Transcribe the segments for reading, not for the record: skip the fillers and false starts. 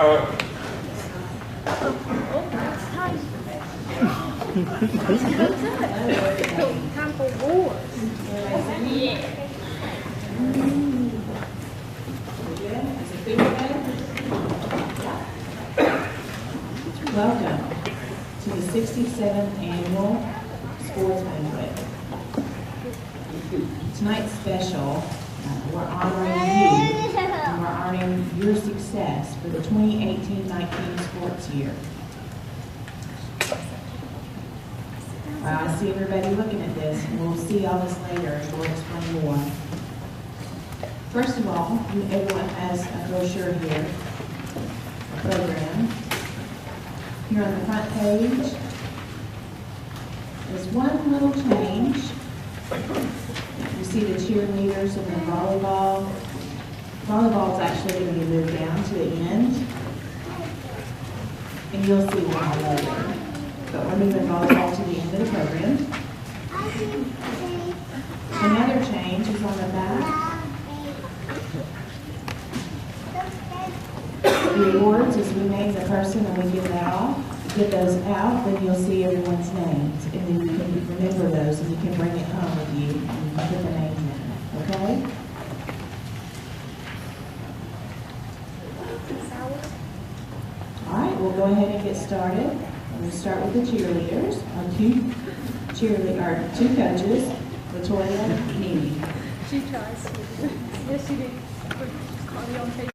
Time for war. Yeah. Welcome to the 67th Annual Sports Banquet. Tonight's special, we're honoring you, and we're honoring your success for the 2018-19 sports year. I see everybody looking at this, and we'll see all this later, and we'll explain more. First of all, everyone has a brochure here, a program. Here on the front page, there's one little change. You see the cheerleaders and then volleyball. Volleyball is actually going to be moved down to the end, and you'll see why later. But we're moving volleyball to the end of the program. Another change is on the back. The awards is we name the person and we give those out, then you'll see everyone's names. And then you can remember those and you can bring it home with you and put the names in. Okay? All right, we'll go ahead and get started. We'll start with the cheerleaders. Our two coaches, Latoya and Mimi. She tries. Yes, she did. Call me on Facebook.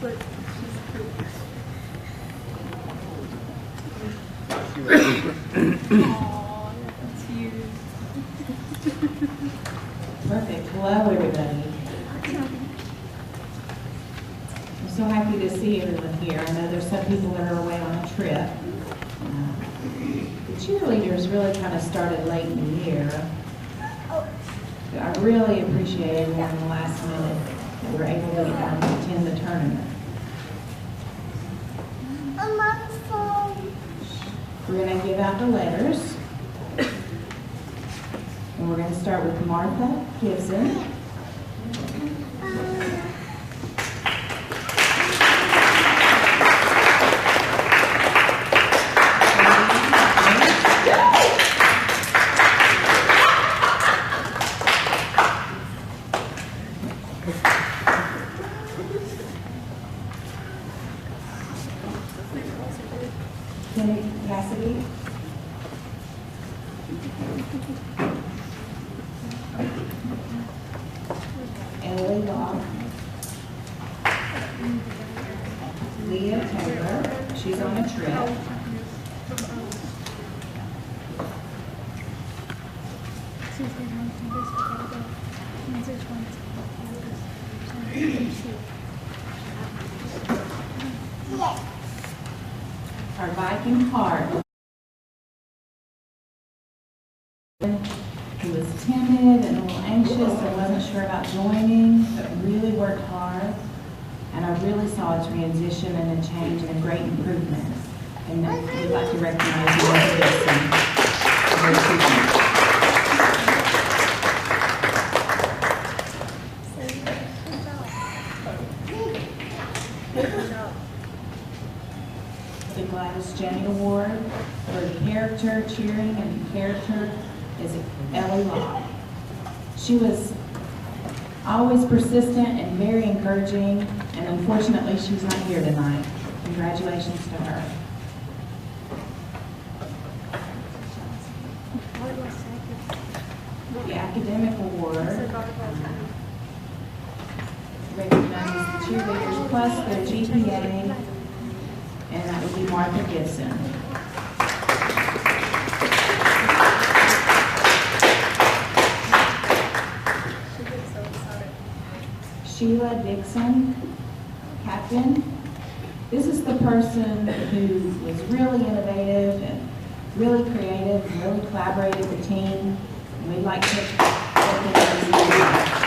But she's pretty. Aww, that's cute. Perfect. Hello, everybody. I'm so happy to see everyone here. I know there's some people that are away on a trip. The cheerleaders really kind of started late in the year. I really appreciate everyone in the last minute that were able to attend the tournament. We're going to give out the letters. And we're going to start with Martha Gibson. Cassidy. Ellie Locke. Leah Taylor. She's on a trip. Our Viking Heart. He was timid and a little anxious and wasn't sure about joining, but really worked hard. And I really saw a transition and a change and a great improvement. And we'd like to recognize you for this. The Gladys Jenny Award for character, cheering, and character is Ellie Locke. She was always persistent and very encouraging, and unfortunately she's not here tonight. Congratulations to her. The Academic Award recognizes the cheerleaders plus their GPA, and that would be Martha Gibson. Sheila Dixon, captain. This is the person who was really innovative and really creative and really collaborated with the team. And we'd like to recognize you.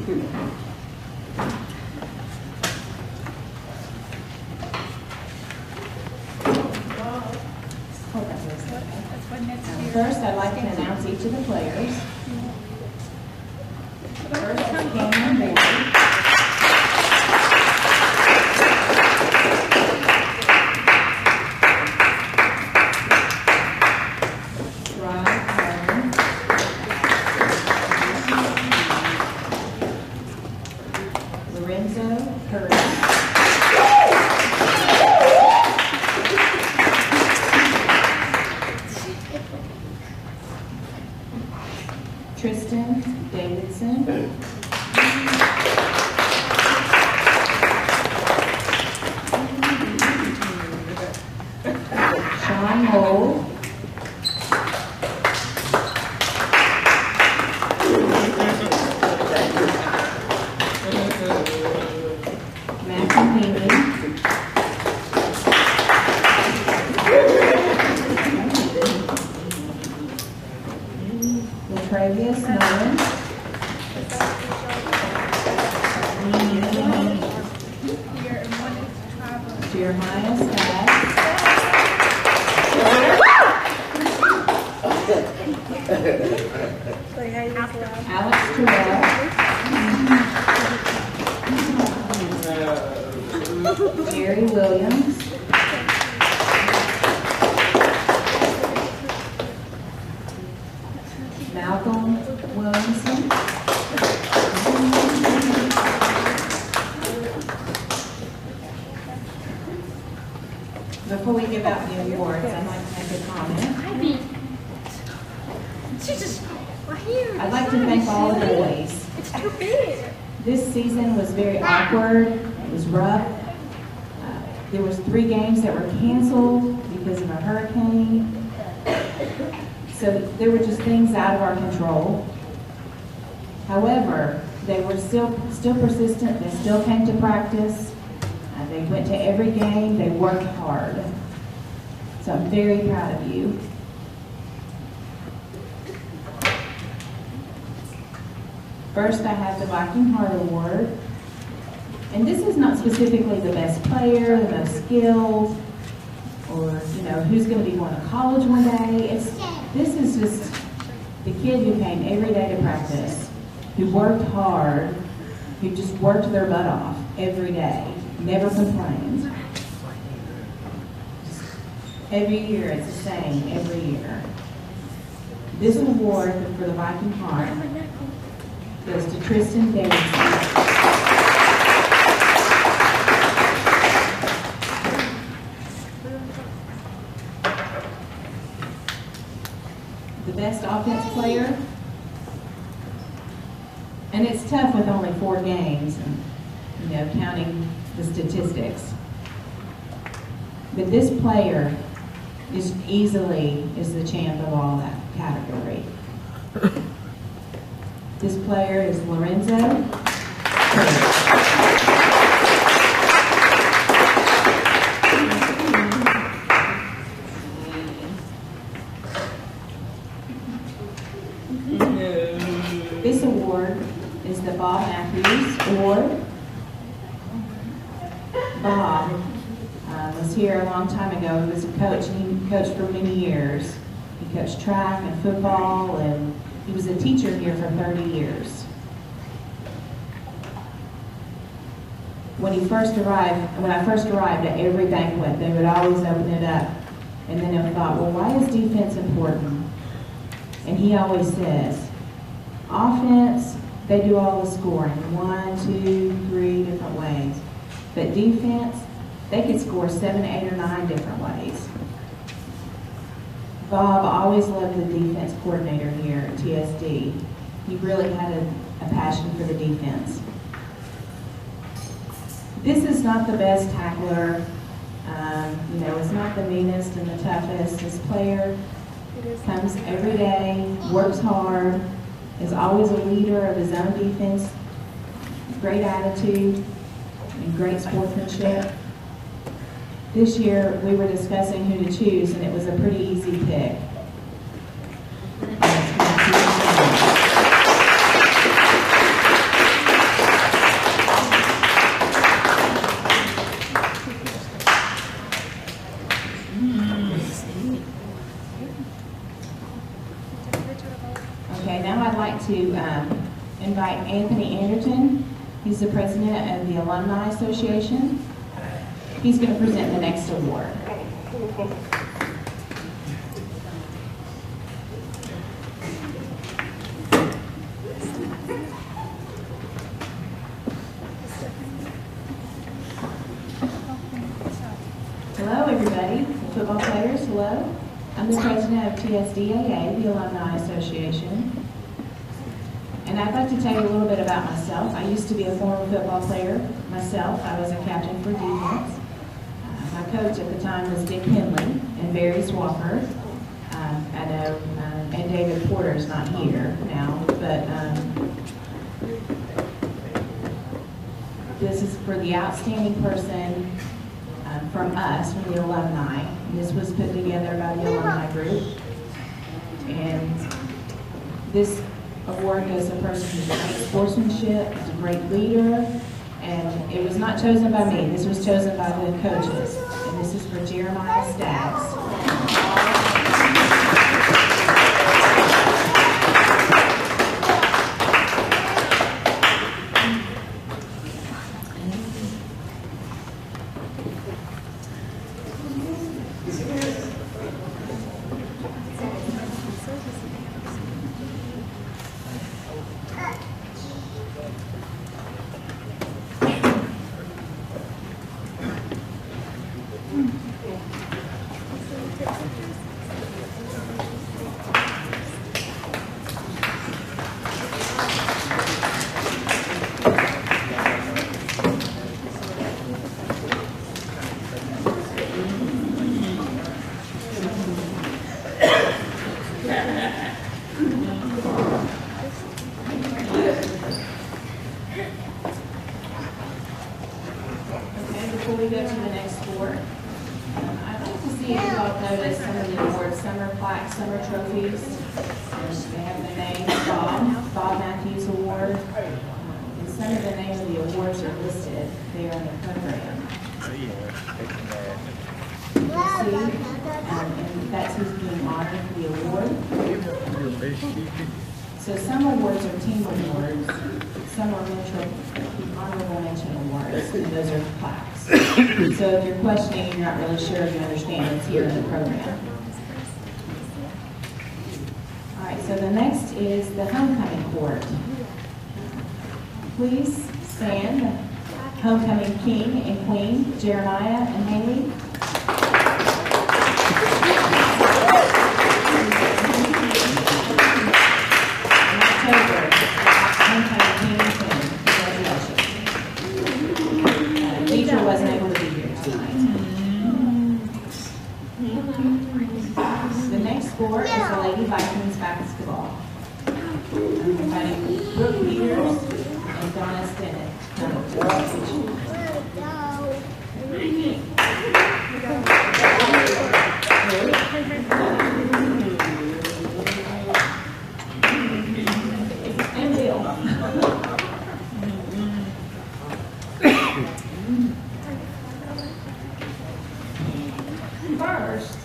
First, I'd like to announce each of the players. First is Cameron Boyd. Before we give out the awards, I'd like to make a comment. I'd like to thank all the boys. It's too big. This season was very awkward. It was rough. There was 3 games that were canceled because of a hurricane. So there were just things out of our control. However, they were still persistent. They still came to practice. They went to every game. They worked hard. So I'm very proud of you. First, I have the Viking Heart Award. And this is not specifically the best player, the most skilled, or who's going to be going to college one day. This is just the kid who came every day to practice, who worked hard, who just worked their butt off every day, never complained. Every year it's the same, every year. This award for the Viking Heart goes to Tristan Davidson. The best offense player, and it's tough with only 4 games, and counting the statistics. But this player is the champ of all that category. This player is Lorenzo. This award is the Bob Matthews Award. Bob was here a long time ago. He was a coach, and he coached for many years. He coached track and football, and he was a teacher here for 30 years. When I first arrived at every banquet, they would always open it up, and then I thought, well, why is defense important? And he always says, offense, they do all the scoring, 1, 2, 3 different ways. But defense, they could score 7, 8, or 9 different ways. Bob always loved the defense coordinator here at TSD. He really had a passion for the defense. This is not the best tackler. It's not the meanest and the toughest. This player comes every day, works hard, is always a leader of his own defense, great attitude, and great sportsmanship. This year, we were discussing who to choose, and it was a pretty easy pick. like to invite Anthony Anderton. He's the president of the Alumni Association. He's going to present the next award. Hello, everybody. Football players, hello. I'm the president of TSDAA, the Alumni Association. And I'd like to tell you a little bit about myself. I used to be a former football player myself. I was a captain for defense. My coach at the time was Dick Henley and Barry Swafford. I know, and David Porter's not here now, but this is for the outstanding person from us, from the alumni. And this was put together by the alumni group. And this award goes to a person who's great sportsmanship, is a great leader, and it was not chosen by me. This was chosen by the coaches. And this is for Jeremiah Staggs. Before we go to the next award, I'd like to see if you all notice some of the awards. Some are plaques, some are trophies. They have the name Bob Matthews Award. And some of the names of the awards are listed there in the program. You see, and that's who's being honored for the award. So some awards are team awards, some are honorable mention awards, and those are plaques. So if you're questioning and you're not really sure if you understand, it's here in the program. All right, so the next is the homecoming court. Please stand, homecoming king and queen, Jeremiah and Haley. Wasn't able to be here tonight. The next sport is the Lady Vikings basketball. I'm inviting Brooke Peters and Donna Stennett to come to the stage. And Bill. First,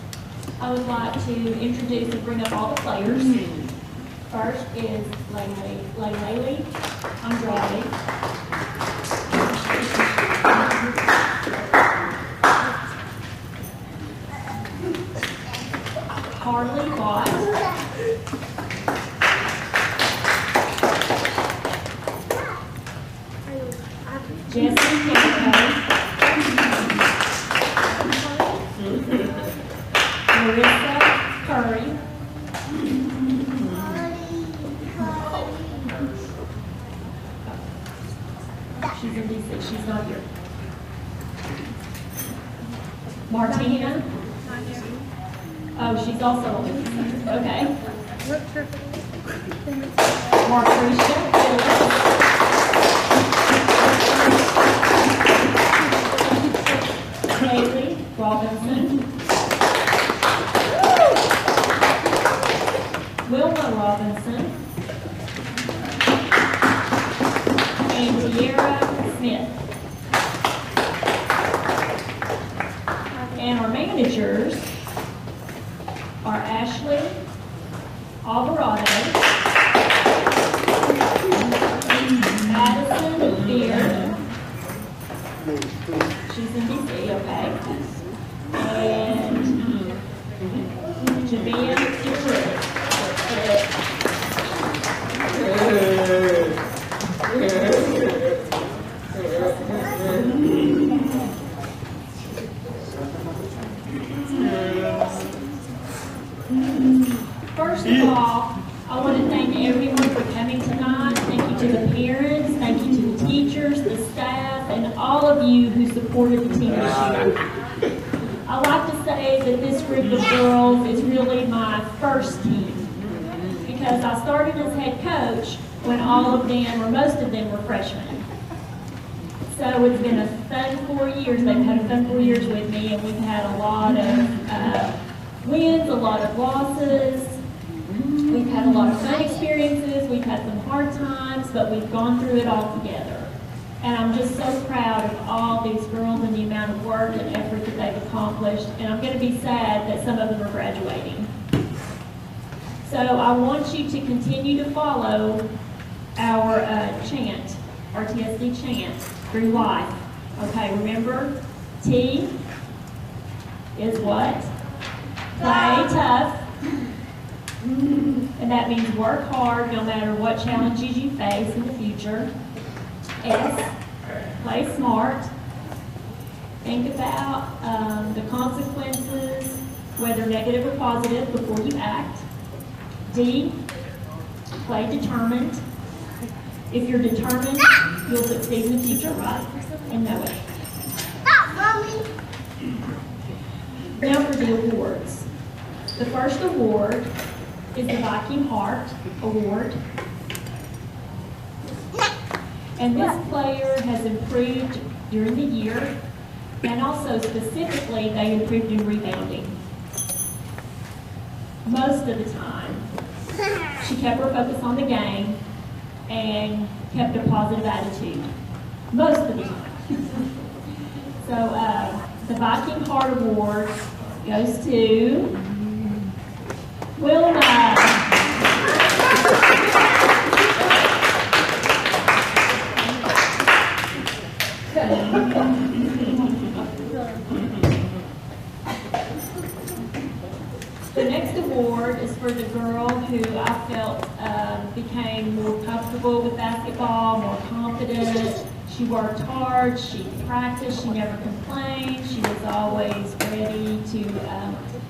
I would like to introduce and bring up all the players. First is Laylee Andrade. Harley Watt. Jesse Canco. Marissa Curry. She's in DC. She's not here. Martina. Oh, she's also on the DC. Okay. Marquisha Haley Robinson. Wilma Robinson, and Tierra Smith. And our managers are Ashley Alvarado, you who supported the team this year. I like to say that this group of girls is really my first team because I started as head coach when all of them, or most of them, were freshmen. So it's been a fun 4 years. They've had a fun 4 years with me, and we've had a lot of wins, a lot of losses. We've had a lot of fun experiences. We've had some hard times, but we've gone through it all together. And I'm just so proud of all these girls and the amount of work and effort that they've accomplished. And I'm going to be sad that some of them are graduating. So I want you to continue to follow our chant, our TSD chant, through life. Okay, remember, T is what? Play tough. And that means work hard no matter what challenges you face in the future. S, play smart. Think about the consequences, whether negative or positive, before you act. D, play determined. If you're determined, you'll succeed in the future, right? And know it. Now for the awards. The first award is the Viking Heart Award. And this player has improved during the year, and also specifically, they improved in rebounding. Most of the time, she kept her focus on the game and kept a positive attitude. Most of the time. So the Viking Heart Award goes to Wilma. The next award is for the girl who I felt became more comfortable with basketball, more confident. She worked hard, she practiced, she never complained, she was always ready to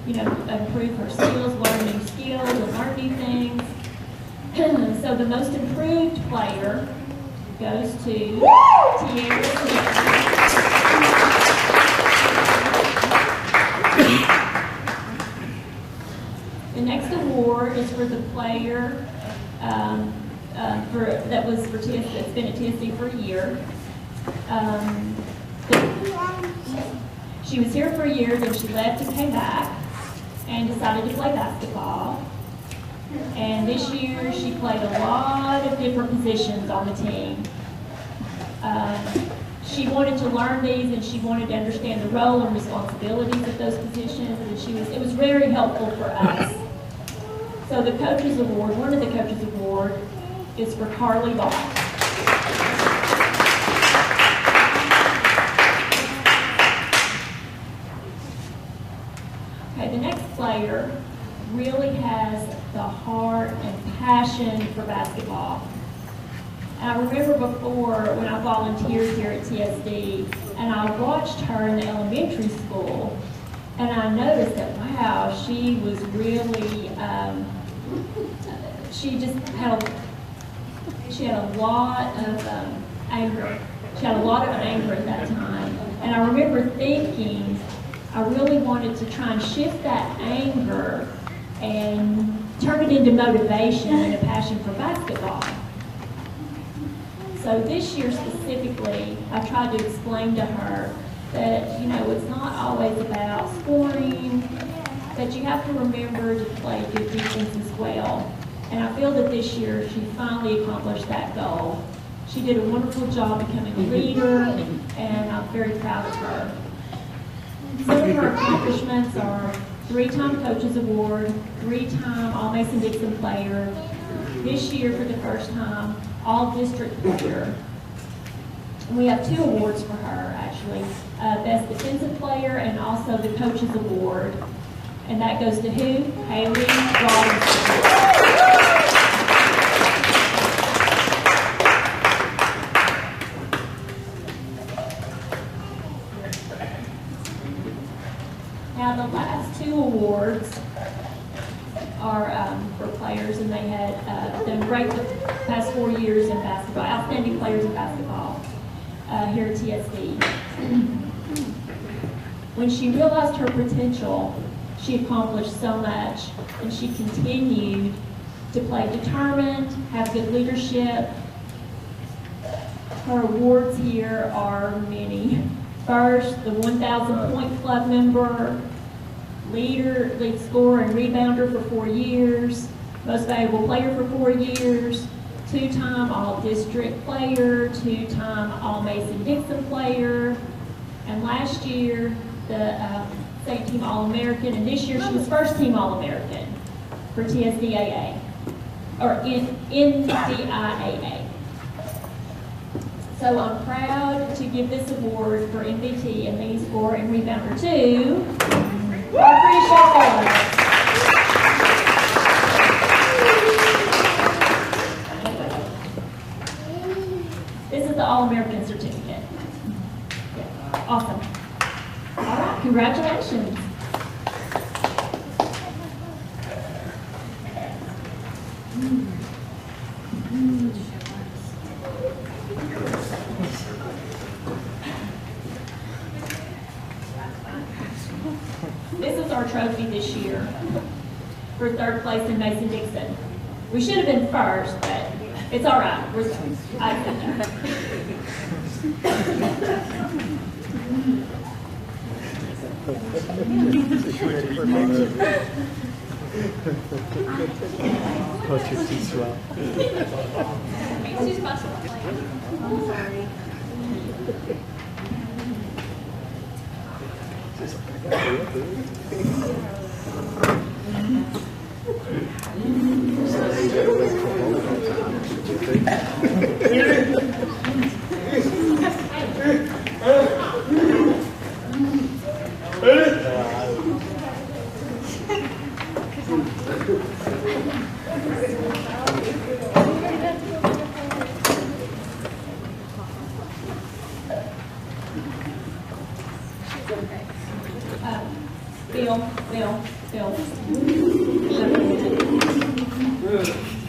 improve her skills, learn new skills, and learn new things. So the most improved player goes to Tierra Smith. The next award is for the player that was for TSC, that's been at TSC for a year. She was here for a year, then she left and came back and decided to play basketball. And this year she played a lot of different positions on the team. She wanted to learn these, and she wanted to understand the role and responsibilities of those positions, and it was very helpful for us. So the Coaches Award, one of the Coaches Award, is for Carly Ball. Okay, the next player really has the heart and passion for basketball. And I remember before when I volunteered here at TSD, and I watched her in the elementary school, and I noticed that, wow, she was really, she had a lot of anger. She had a lot of anger at that time. And I remember thinking, I really wanted to try and shift that anger and turn it into motivation and a passion for basketball. So this year specifically, I tried to explain to her that, it's not always about scoring, that you have to remember to play good defense as well. And I feel that this year she finally accomplished that goal. She did a wonderful job becoming a leader, and I'm very proud of her. Some of her accomplishments are 3-time Coaches Award, 3-time All-Mason-Dixon player, this year for the first time, All-District player. And we have 2 awards for her, actually. Best Defensive Player and also the Coaches Award. And that goes to who? Haley Robinson. Now the last 2 awards are for players, and they had done great the past 4 years in basketball, outstanding players in basketball. here at TSD. When she realized her potential, she accomplished so much, and she continued to play determined, have good leadership. Her awards here are many. First, the 1,000 point club member, lead scorer and rebounder for 4 years, most valuable player for 4 years, 2-time all-district player, 2-time all-Mason-Dixon player, and last year, the state team All-American, and this year she was first team All-American for TSDAA, or in the IAA. So I'm proud to give this award for MVP and lead scorer and rebounder to our pretty short fellows. This is the All-American certificate. Yeah. Awesome. All right, congratulations. This is our trophy this year for 3rd place in Mason-Dixon. We should have been first, but it's all right. I accept that. I'm sorry. Bill.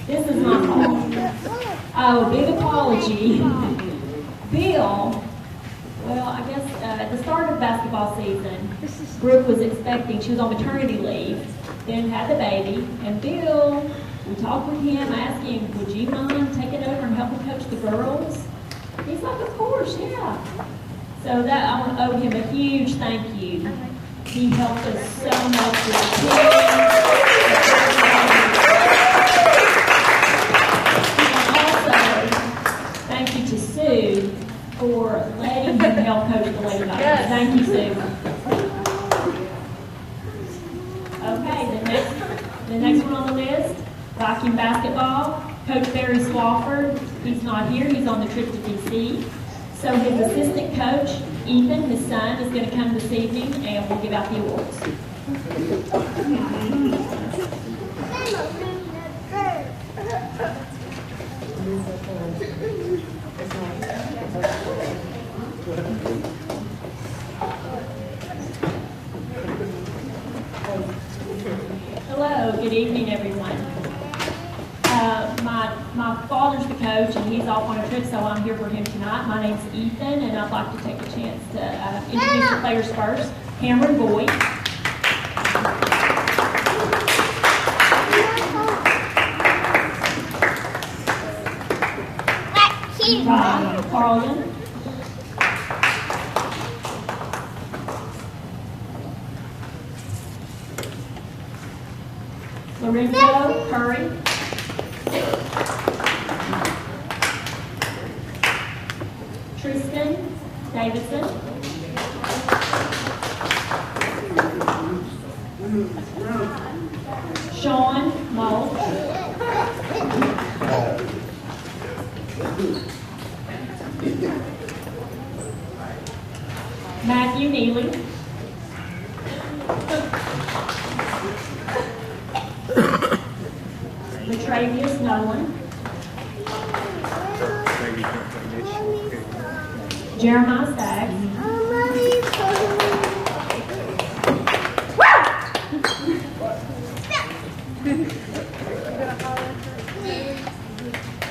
This is my fault. Oh, big apology. Bill, well, I guess at the start of basketball season, Brooke was expecting, she was on maternity leave, then had the baby, and Bill, we talked with him, asked him, would you mind taking over and helping coach the girls? He's like, of course, yeah. So that, I want to owe him a huge thank you. He helped us so much with the team. And also, thank you to Sue for letting him help coach the Lady Vikings. Yes. Thank you, Sue. Okay, the next one on the list, Viking basketball. Coach Barry Swafford, he's not here, he's on the trip to DC. So his assistant coach, Ethan, his son, is going to come this evening and we'll give out the awards. Hello, good evening, everyone. My father's the coach, and he's off on a trip, so I'm here for him tonight. My name's Ethan, and I'd like to take a chance to introduce the players first. Cameron Boyd. Ryan Carlin. Lorenzo Curry. Tristan Davidson. Sean Mulch. Matthew Neely. Latravius Nolan. Jeremiah Staggs.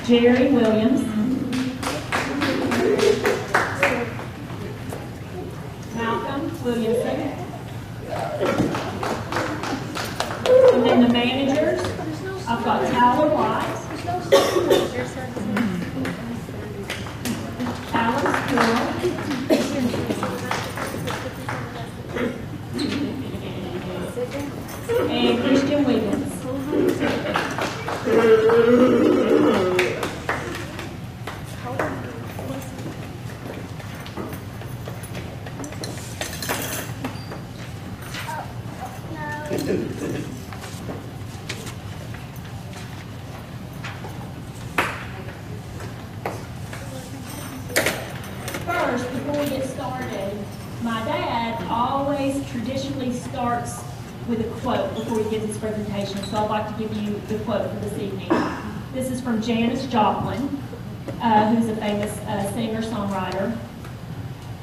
Jerry Williams. Williamson. And then the managers, I've got Tyler White, Alex Pearl, and Christian Wiggins. First, before we get started, my dad always traditionally starts with a quote before he gives his presentation, so I'd like to give you the quote for this evening. This is from Janis Joplin, who's a famous singer-songwriter.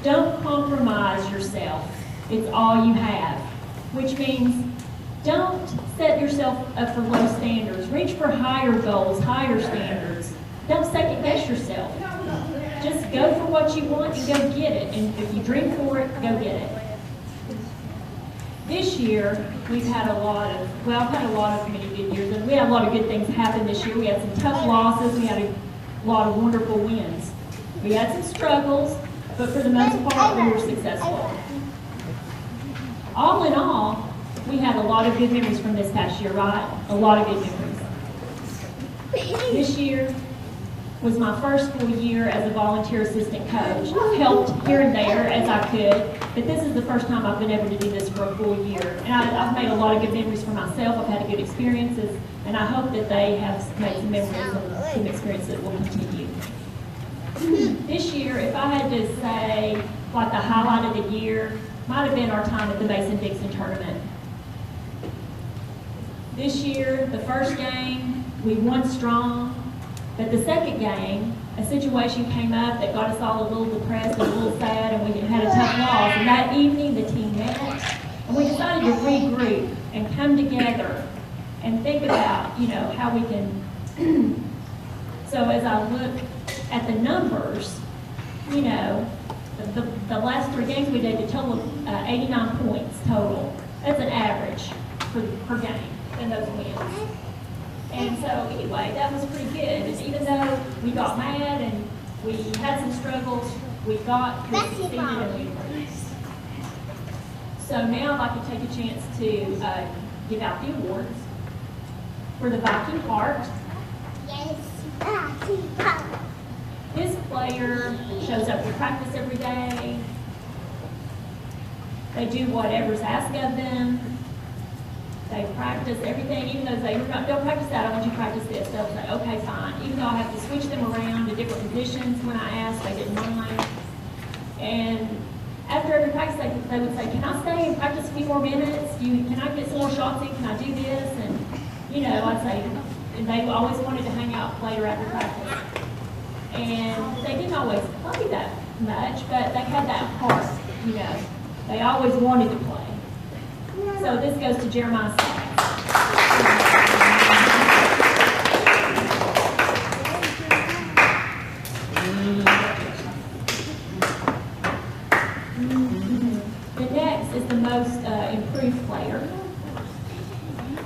Don't compromise yourself. It's all you have, which means don't set yourself up for low standards. Reach for higher goals, higher standards. Don't second guess yourself. Just go for what you want and go get it. And if you dream for it, go get it. This year, we've had I've had a lot of many good years, and we had a lot of good things happen this year. We had some tough losses, we had a lot of wonderful wins. We had some struggles, but for the most part, we were successful. All in all, we had a lot of good memories from this past year, right? A lot of good memories. This year was my first full year as a volunteer assistant coach. I've helped here and there as I could, but this is the first time I've been able to do this for a full year. And I've made a lot of good memories for myself. I've had good experiences, and I hope that they have made some memories and some experiences that will continue. This year, if I had to say like the highlight of the year, might have been our time at the Mason-Dixon tournament. This year, the first game, we won strong. But the second game, a situation came up that got us all a little depressed and a little sad, and we had a tough loss. And that evening, the team met, and we decided to regroup and come together and think about, how we can. So as I look at the numbers, the last 3 games we did a total of 89 points total. That's an average per game in those wins. And so anyway, that was pretty good. And even though we got mad and we had some struggles, we succeeded and we improved. So now I'd like to take a chance to give out the awards for the Viking Heart. Yes, Viking Heart. This player shows up to practice every day. They do whatever's asked of them. They practice everything, even though they don't practice that, I want you to practice this. They'll say, okay, fine. Even though I have to switch them around to different positions when I ask, they didn't mind. And after every practice, they would say, can I stay and practice a few more minutes? Can I get some more shots in? Can I do this? And, I'd say, and they always wanted to hang out later after practice. And they didn't always play that much, but they had that heart, They always wanted to play. So this goes to Jeremiah Sykes. The next is the most improved player.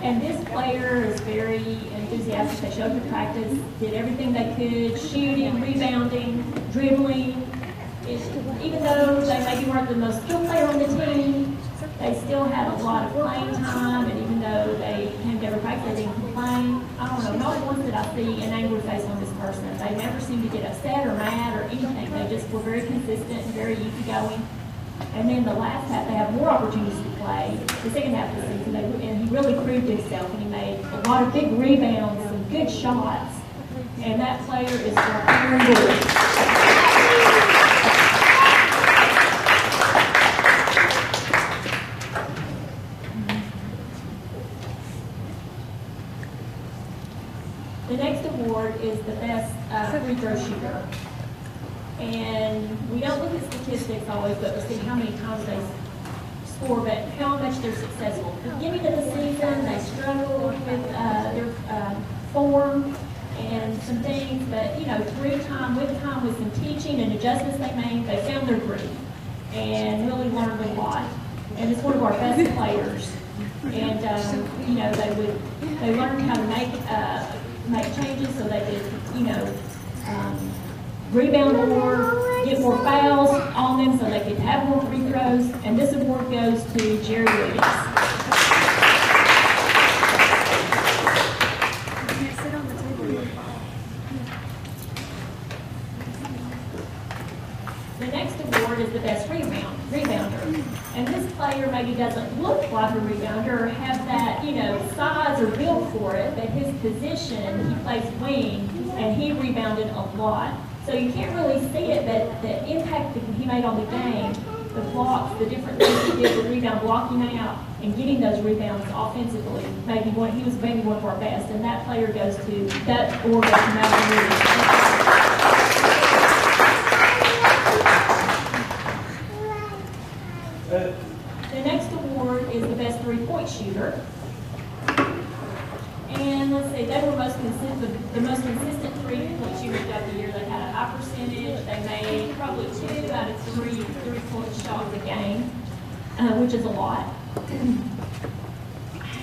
And this player is very enthusiastic. They showed up to practice, did everything they could, shooting, rebounding, dribbling. Even though they maybe weren't the most skilled player on the team, they still had a lot of playing time, and even though they came to every practice, they didn't complain. I don't know, not once did I see an angry face on this person. They never seemed to get upset or mad or anything. They just were very consistent and very easygoing. And then the last half, they have more opportunities to play. The second half of the season, and he really proved himself, and he made a lot of big rebounds, some good shots. And that player is Aaron Wood. The next award is the best free throw shooter. And we don't look at statistics always, but we see how many times they score, but how much they're successful. At the beginning of the season, they struggled with their form and some things, but through time, with some teaching and adjustments they made, they found their groove. and really learned a lot. And it's one of our best players. And you know, they learned how to make changes so they could, you know, rebound more, get more fouls on them so they could have more free throws. And this award goes to Jerry Williams. The next award is the best rebounder. And this player maybe doesn't look like a rebounder or have that, you know, size or build for it, but his position, he plays wing, and he rebounded a lot. So you can't really see it, but the impact that he made on the game, the blocks, the different things he did with rebound, blocking out, and getting those rebounds offensively, he was maybe one of our best. And that player goes to, that award goes to Malcolm. The next award is the best three-point shooter. And let's see, they were the most consistent three-point shooters of the year. They had a high percentage. They made probably 2 out of 3 three-point shots a game, which is a lot.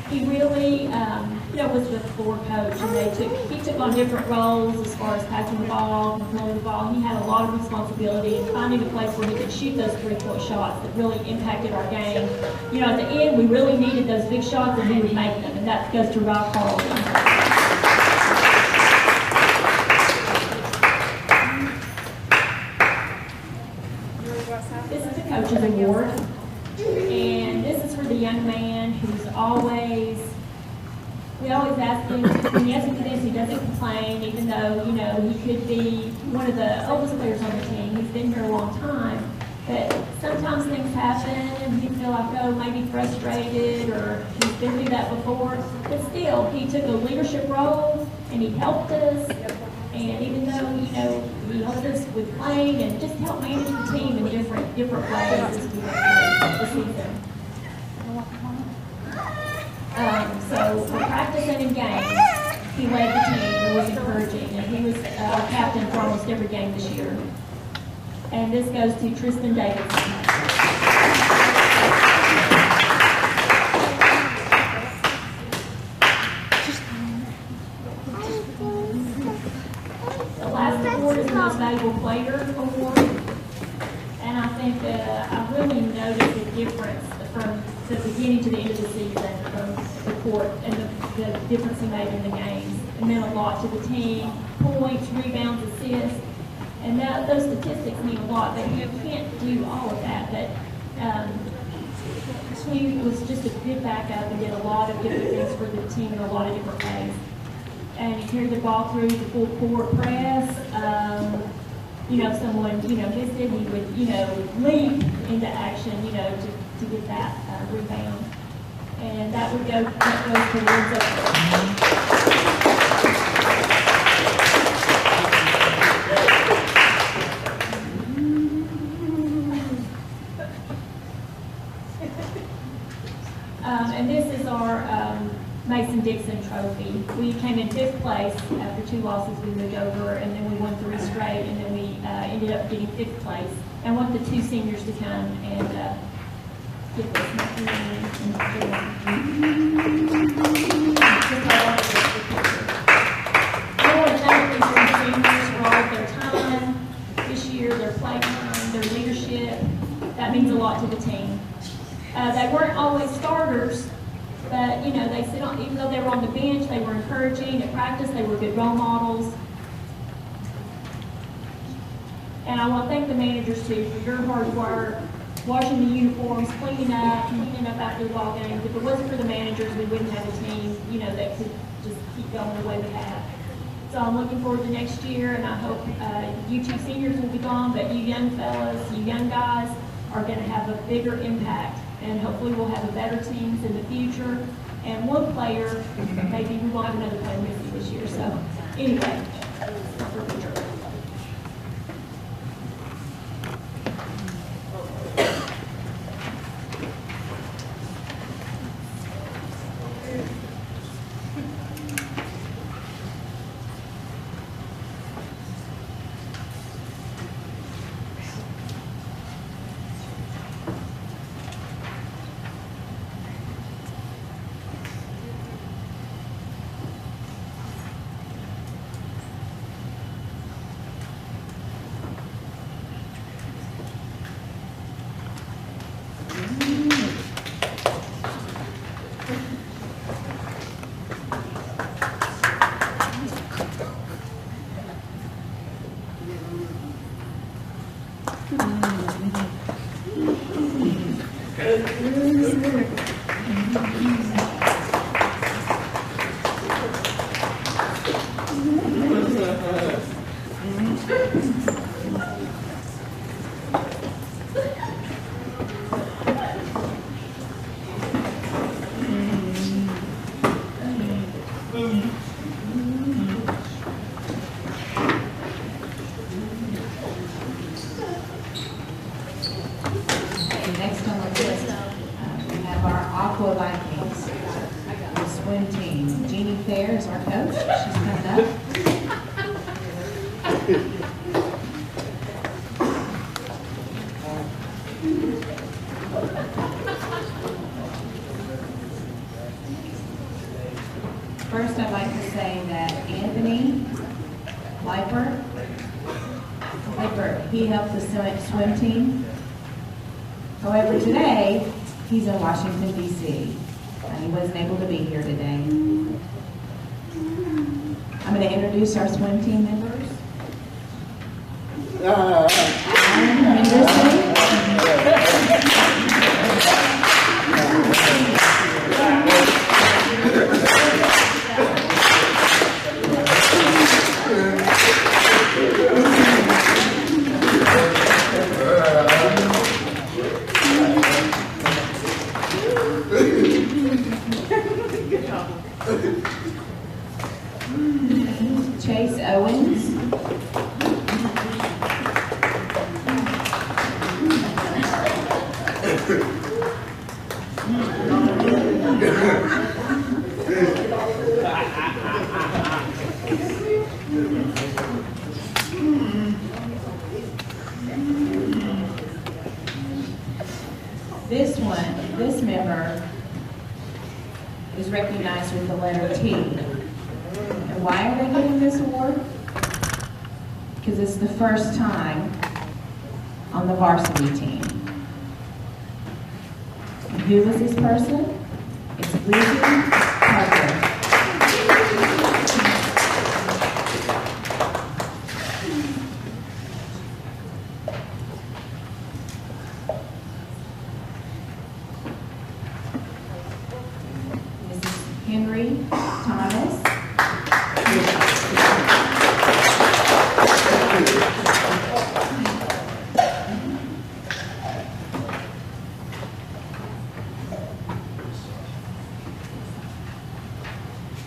He really, you know, was the floor coach, and he took on different roles as far as passing the ball, controlling the ball. He had a lot of responsibility in finding a place where he could shoot those three-point shots that really impacted our game. You know, at the end, we really needed those big shots, and he would make them, and that goes to Rob Carlton. This is the Coach's Award, and this is for the young man who's we always ask him, when he asks him to this, he doesn't complain, even though, you know, he could be one of the oldest players on the team. He's been here a long time, but sometimes things happen, and he feel like, oh, maybe frustrated, or he's been through that before, but still, he took a leadership role, and he helped us. And even though, you know, he helped us with playing and just helped manage the team in different ways as we went through the season. So for practice and in games, he led the team and was encouraging, and he was captain for almost every game this year. And this goes to Tristan Davidson. The last award is the Most Valuable Player Award, and I think I really noticed the difference from the beginning to the end of the season from the court and the difference he made in the games. It meant a lot to the team, points, rebounds, assists, and those statistics mean a lot, but you can't do all of that. But he was just a good backup and did a lot of different things for the team in a lot of different ways. And he carried the ball through the full court press. You know, if someone, you know, missed it, he would, you know, leap into action, you know, to get that rebound. And that goes towards and this is our Mason-Dixon trophy. We came in 5th place. After 2 losses, we moved over, and then we won 3 straight, and then we ended up getting 5th place. And want the 2 seniors to come and get this. I want to thank these seniors for all of their time this year, their play time, their leadership. That means a lot to the team. They weren't always starters, but, you know, they sit on, even though they were on the bench, they were encouraging. At practice, they were good role models. And I want to thank the managers, too, for your hard work, washing the uniforms, cleaning up after the ball games. If it wasn't for the managers, we wouldn't have a team, you know, that could just keep going the way we have. So I'm looking forward to next year, and I hope you 2 seniors will be gone, but you young fellas, you young guys are going to have a bigger impact. And hopefully we'll have a better teams in the future. And one player, maybe we won't have another player missing this year. So anyway, for the future. Next on the list, we have our Aqua Vikings, the swim team. Jeannie Fair is our coach. She's coming up. First, I'd like to say that Anthony Lippert, he helped the swim team. However, today, he's in Washington, D.C., and he wasn't able to be here today. I'm going to introduce our swim team members. Alan Henderson. Chase Owens. This member is recognized with the letter T. And why are they getting this award? Because it's the first time on the varsity team. And who was this person? It's Lizzie Parker. Henry Thomas.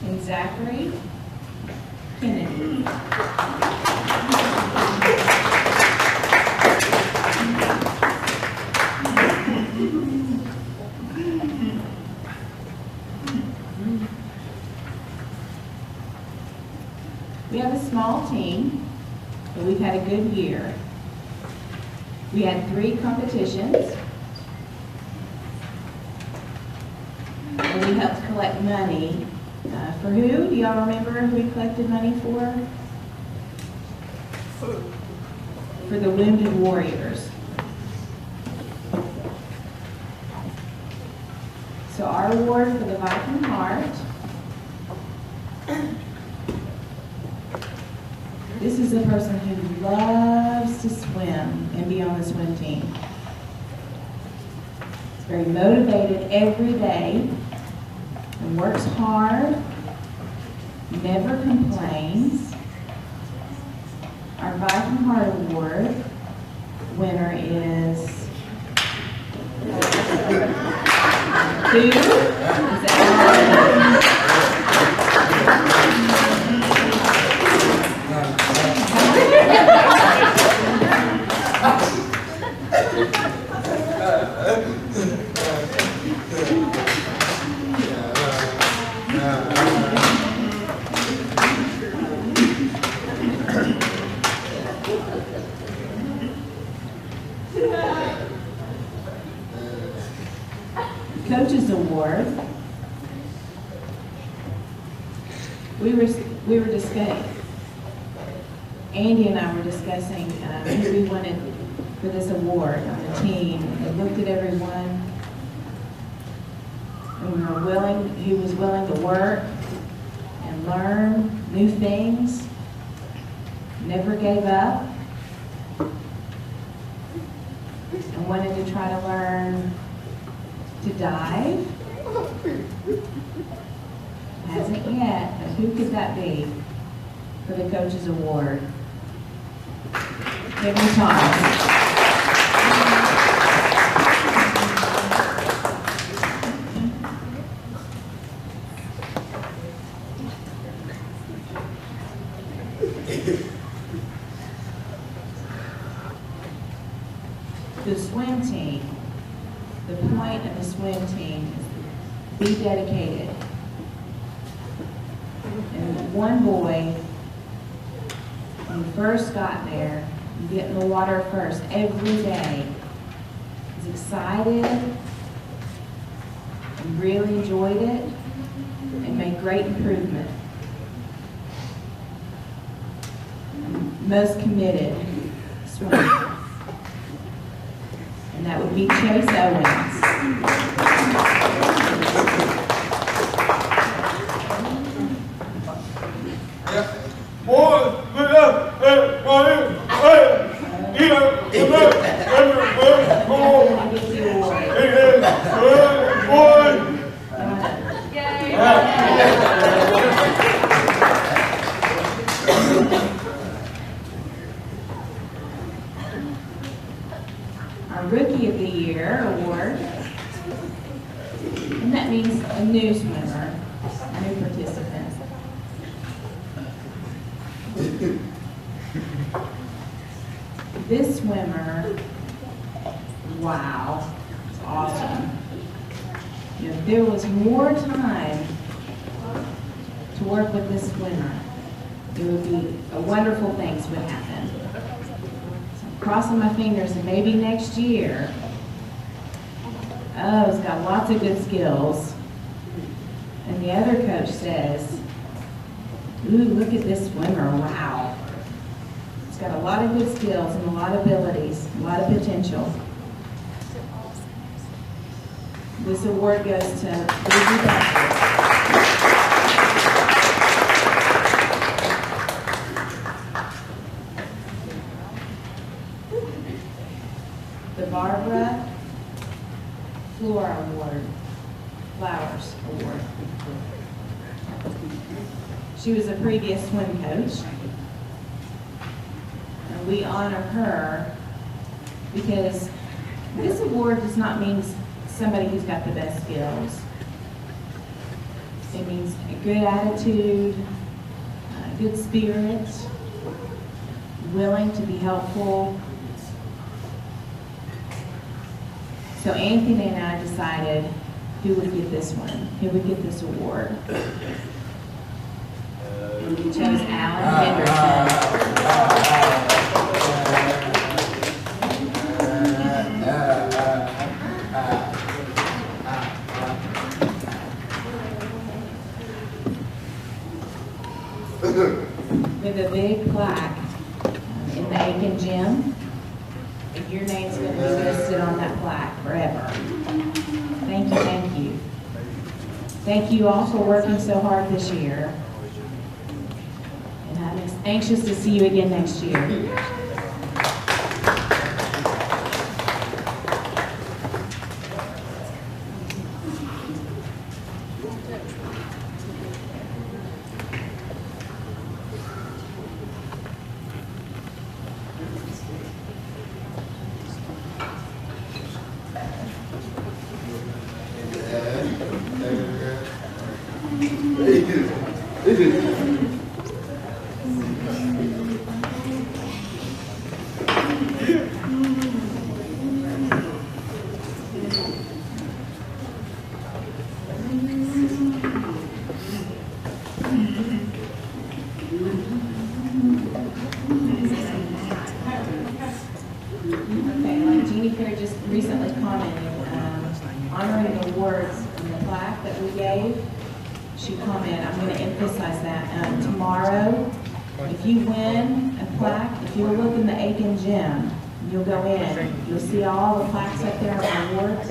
And Zachary Kennedy. We have a small team, but we've had a good year. We had 3 competitions. And we helped collect money. For who? Do y'all remember who we collected money for? For the Wounded Warriors. So our award for the Viking Heart. This is a person who loves to swim and be on the swim team. He's very motivated every day and works hard, never complains. Our Viking Heart Award winner is who? Is it Coach's Award. We were discussing, Andy and I were discussing who we wanted for this award on the team. We looked at everyone, and we were who was willing to work and learn new things, never gave up, and wanted to try to learn to dive. Hasn't yet, but who could that be for the Coach's Award? Henry Thomas. The swim team, the point of the swim team is to be dedicated. And one boy, when he first got there, you get in the water first every day, was excited and really enjoyed it and made great improvement. Most committed swimmer. And that would be Chase Owens. Our Rookie of the Year award, and that means a new swimmer, a new participant. This swimmer, wow, it's awesome. You know, if there was more time to work with this swimmer, it would be wonderful things would happen. So I'm crossing my fingers and maybe next year. Oh, he's got lots of good skills. And the other coach says, ooh, look at this swimmer, wow. He's got a lot of good skills and a lot of abilities, a lot of potential. This award goes to Lizzie Banquet. The Barbara Flowers Award. She was a previous swim coach, and we honor her because this award does not mean somebody who's got the best skills. It means a good attitude, a good spirit, willing to be helpful. So Anthony and I decided who would get this one, who would get this award. And we chose Alan Henderson. With a big plaque in the Aiken Gym. Your name's going to be listed on that plaque forever. Thank you, thank you. Thank you all for working so hard this year. And I'm anxious to see you again next year. Just recently commented, honoring the awards and the plaque that we gave. She commented, I'm going to emphasize that. Tomorrow, if you win a plaque, if you look in the Aiken Gym, you'll go in, you'll see all the plaques up there on awards.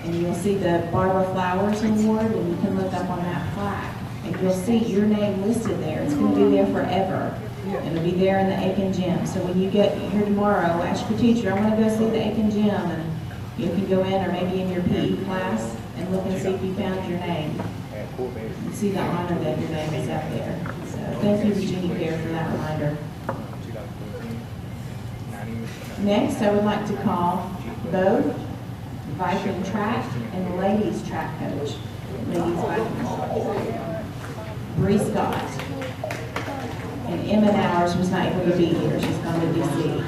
And you'll see the Barbara Flowers Award, and you can look up on that plaque. And you'll see your name listed there. It's going to be there forever. It'll be there in the Aiken Gym. So when you get here tomorrow, ask your teacher, I want to go see the Aiken Gym, and you can go in, or maybe in your PE class, and look and see if you found your name. And see the honor that your name is up there. So thank you, Virginia Fair, for that reminder. Next, I would like to call both Viking track and ladies track coach. Ladies Viking. Bree Scott. And Emma Nowers was not able to be here. She's gone to DC.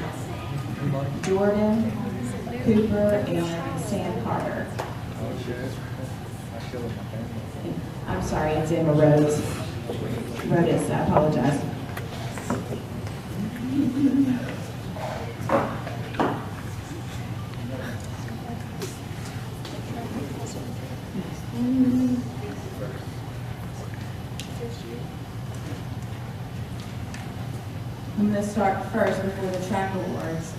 Jordan, Cooper, and Sam Carter. I'm sorry, it's Emma Rhodes. Rhodes, I apologize. I'm going to start first before the track awards.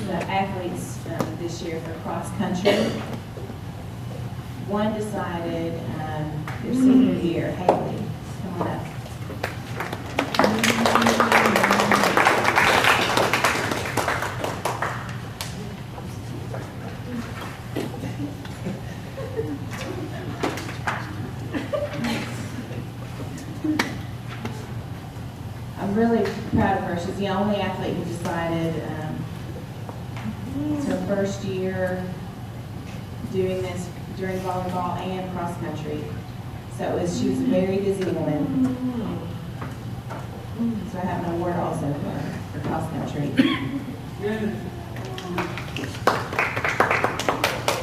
The athletes this year for cross country. One decided their senior year, Haley, come on up. I'm really proud of her. She's the only athlete who decided it's her first year doing this during volleyball and cross country. So she was a very busy woman. So I have an award also for cross country.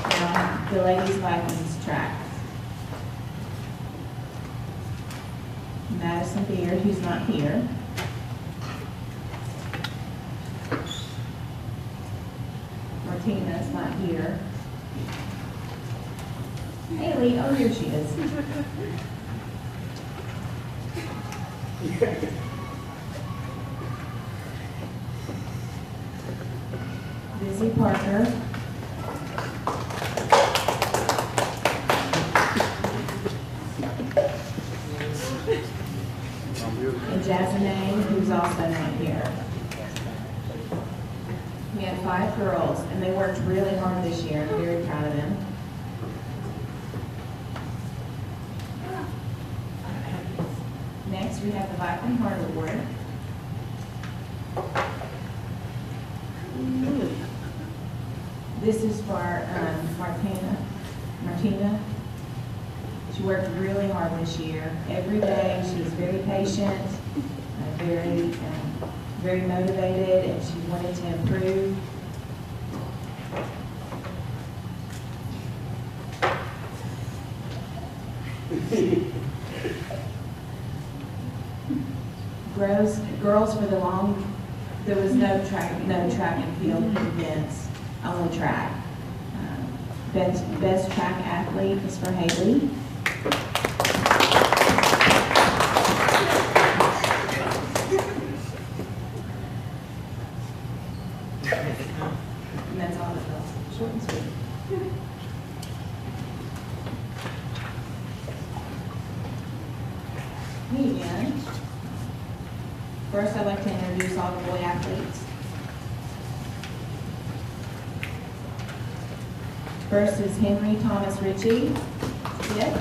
Now, the ladies Vikings track. Madison Beard, who's not here. Martina's not here. Haley, oh, here she is. Lizzie Parker. And Jasmine, who's also not here. We had 5 girls, and they worked really hard this year. I'm very proud of them. Next, we have the Viking Heart Award. This is for Martina. She worked really hard this year. Every day, she was very patient, very motivated, and she wanted to improve. Girls for the long, there was no track and field events, only track. Best track athlete is for Haley. And that's all it was, short and sweet. Me again. First, I'd like to introduce all the boy athletes. First is Henry Thomas Ritchie. Sit.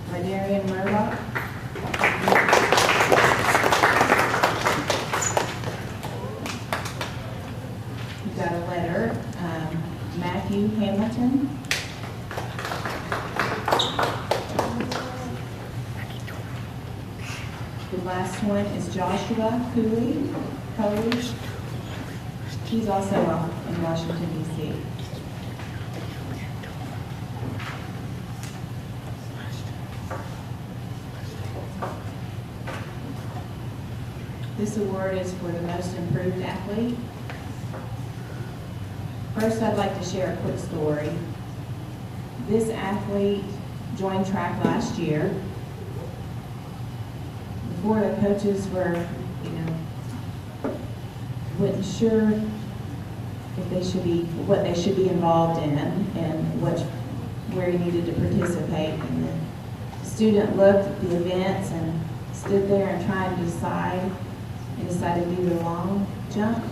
Rydarian Murdoch. We've got a letter. Matthew Hamilton. The last one is Joshua Cooley. He's also off in Washington, D.C. This award is for the most improved athlete. First, I'd like to share a quick story. This athlete joined track last year. Before the coaches were, wasn't sure if they should be, what they should be involved in and where he needed to participate. And the student looked at the events and stood there and tried to decide and decided to do the long jump.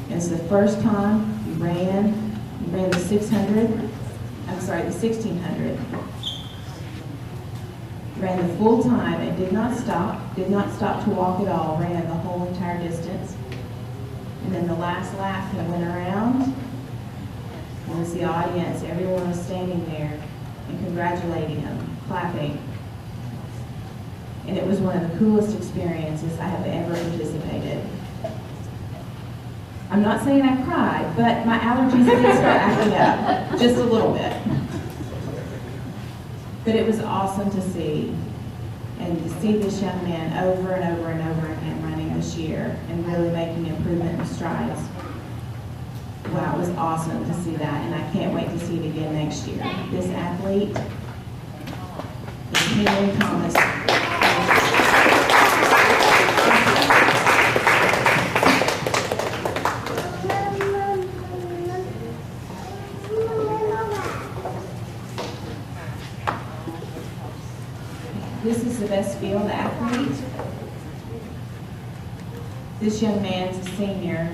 It's the first time he ran, he ran the 600, I'm sorry, the 1600. Ran the full time and did not stop to walk at all, ran the whole entire distance. And then the last lap, he went around, and as the audience, everyone was standing there and congratulating him, clapping. And it was one of the coolest experiences I have ever participated. I'm not saying I cried, but my allergies did start acting up, just a little bit. But it was awesome to see, and to see this young man over and over and over again running this year and really making improvement and strides. Wow, it was awesome to see that, and I can't wait to see it again next year. This athlete is Henry Thomas. This is the best field athlete. This young man's a senior,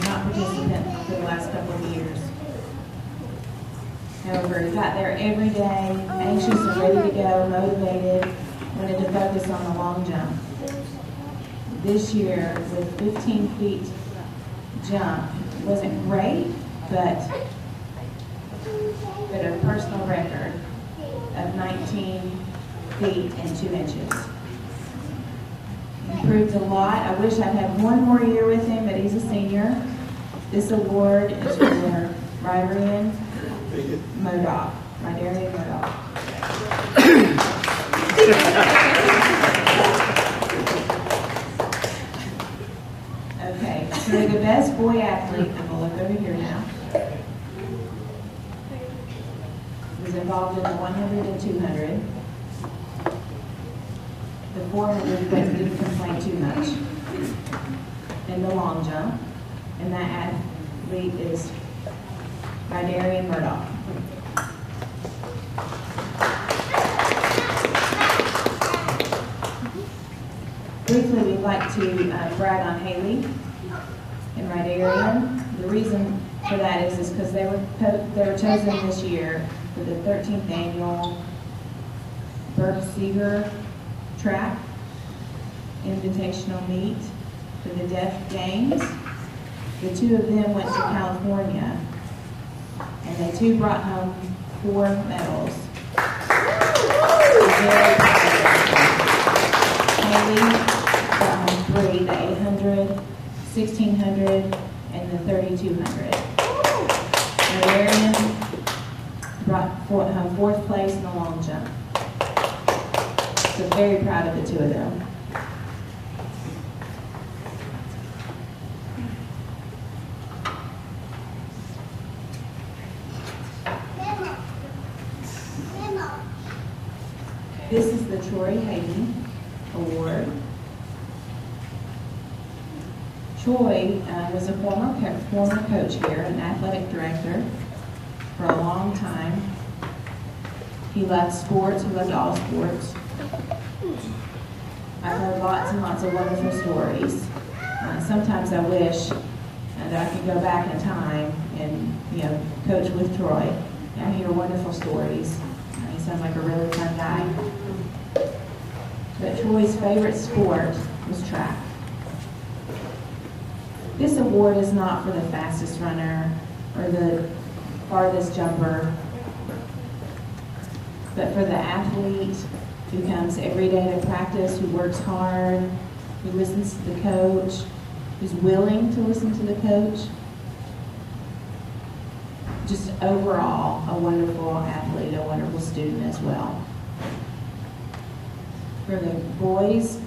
not participant for the last couple of years. However, he got there every day, anxious and ready to go, motivated, wanted to focus on the long jump. This year, with 15 feet jump, wasn't great, but a personal record of 19 feet and 2 inches. Improved a lot. I wish I'd had one more year with him, but he's a senior. This award is for Rydarian Modoc. Rydarian Modoc. Okay, so the best boy athlete, I'm going to look over here now, was involved in the 100 and 200. The 400, but didn't complain too much. And the long jump. And that athlete is Rydarian Murdoch. Briefly, we'd like to brag on Haley and Rydarian. The reason for that is because they were chosen this year for the 13th annual Berg Seeger track invitational meet for the Deaf Games. The two of them went to California, and they two brought home 4 medals. Haley brought home 3, the 800, 1600, and the 3200. Rydarian brought home 4th place in the long jump. So very proud of the two of them. This is the Troy Hayden Award. Troy was a former coach here, an athletic director for a long time. He loved sports, he loved all sports. I've heard lots and lots of wonderful stories. Sometimes I wish that I could go back in time and, coach with Troy. I hear wonderful stories. He sounds like a really fun guy. But Troy's favorite sport was track. This award is not for the fastest runner or the farthest jumper, but for the athlete who comes every day to practice, who works hard, who listens to the coach, who's willing to listen to the coach. Just overall, a wonderful athlete, a wonderful student as well. For the boys,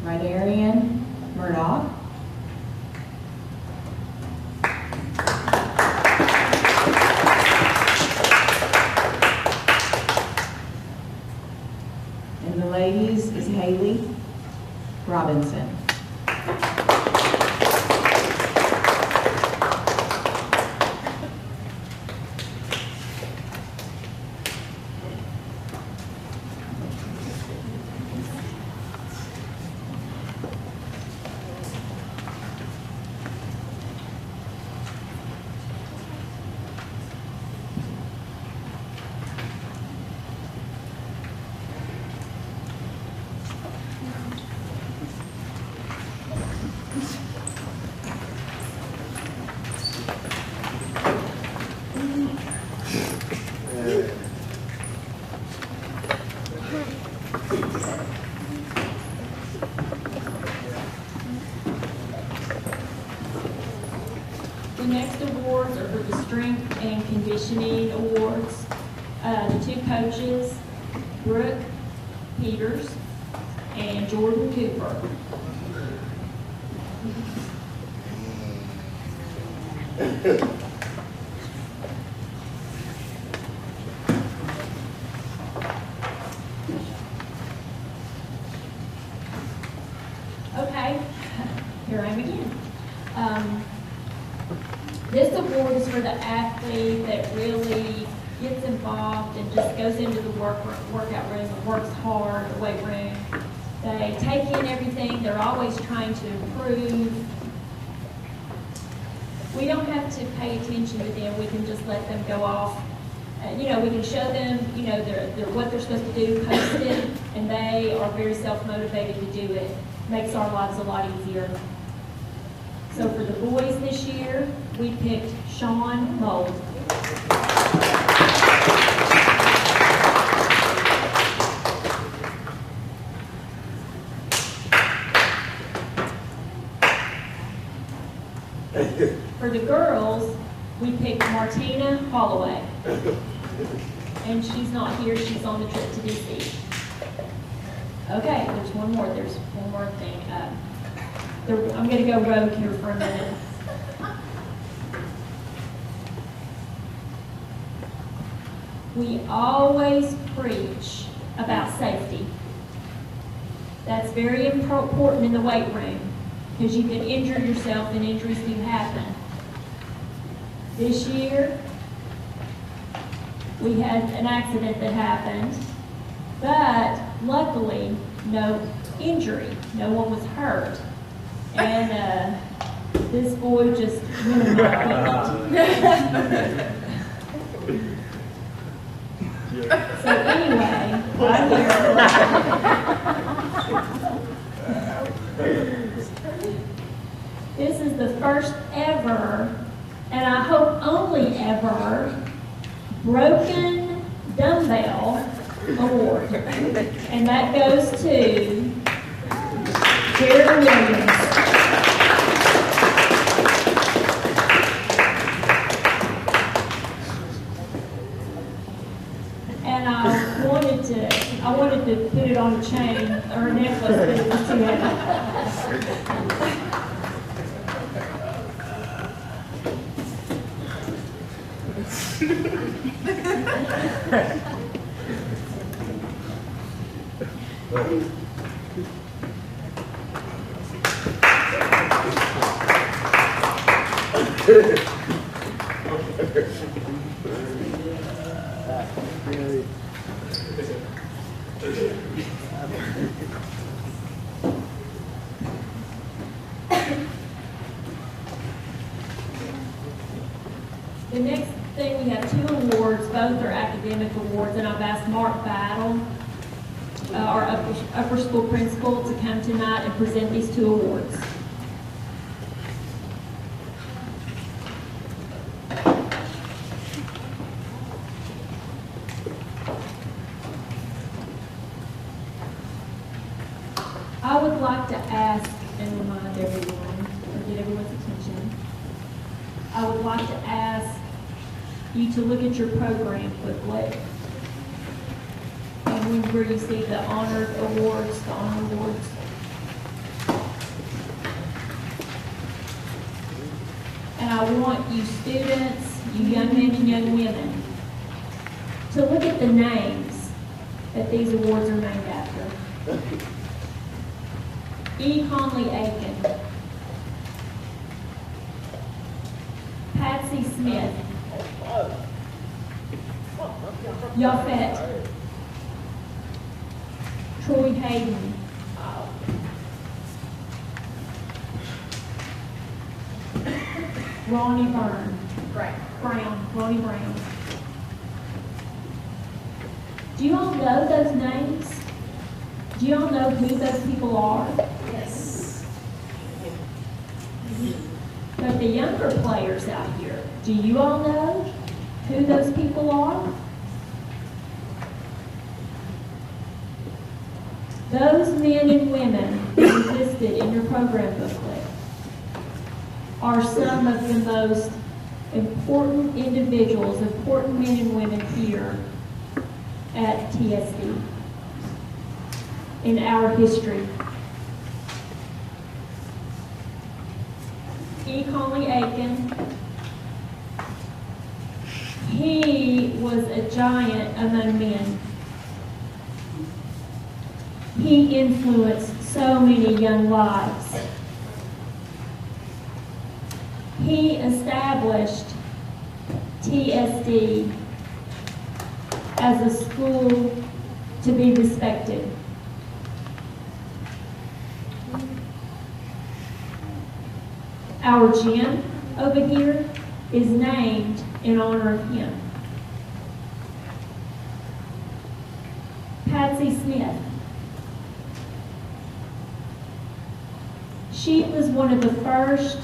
Rydarian Murdoch. And the ladies is Haley Robinson. Strength and Conditioning Awards. The two coaches, Brooke Peters and Jordan Cooper. Okay, here I am again. This award is for the athlete that really gets involved and just goes into the workout room and works hard, the weight room. They take in everything. They're always trying to improve. We don't have to pay attention to them. We can just let them go off. We can show them, what they're supposed to do, post it, and they are very self-motivated to do it. Makes our lives a lot easier. So for the boys this year, we picked Sean Mold. For the girls, we picked Martina Holloway. And she's not here, she's on the trip to DC. Okay, there's one more thing. I'm going to go rogue here for a minute. We always preach about safety. That's very important in the weight room because you can injure yourself and injuries do happen. This year, we had an accident that happened, but luckily, no injury. No one was hurt. And this boy just ruined my equipment. So anyway, right here. This is the first ever, and I hope only ever, broken dumbbell award. And that goes to Jerry Williams. And I wanted to put it on a chain or a necklace, but it was too heavy. The next thing, we have two awards. Both are academic awards, and I've asked Mark Battle, our upper school principal, to come tonight and present these two awards. I would like to ask and remind everyone, or get everyone's attention, I would like to ask you to look at your program booklet and where you see the honor awards, And I want you students, you young men and young women, to look at the names that these awards are named after. E. Conley Aiken, Patsy Smith, Yafet, Troy Hayden, Ronnie Brown. Do you all know those names? Do you all know who those people are? Yes. But the younger players out here, do you all know who those people are? Those men and women that are listed in your program booklet are some of the most important individuals, important men and women here at TSD in our history. E. Conley Aiken, he was a giant among men. He influenced so many young lives. He established TSD as a school to be respected. Our gym over here is named in honor of him. Patsy Smith. She was one of the first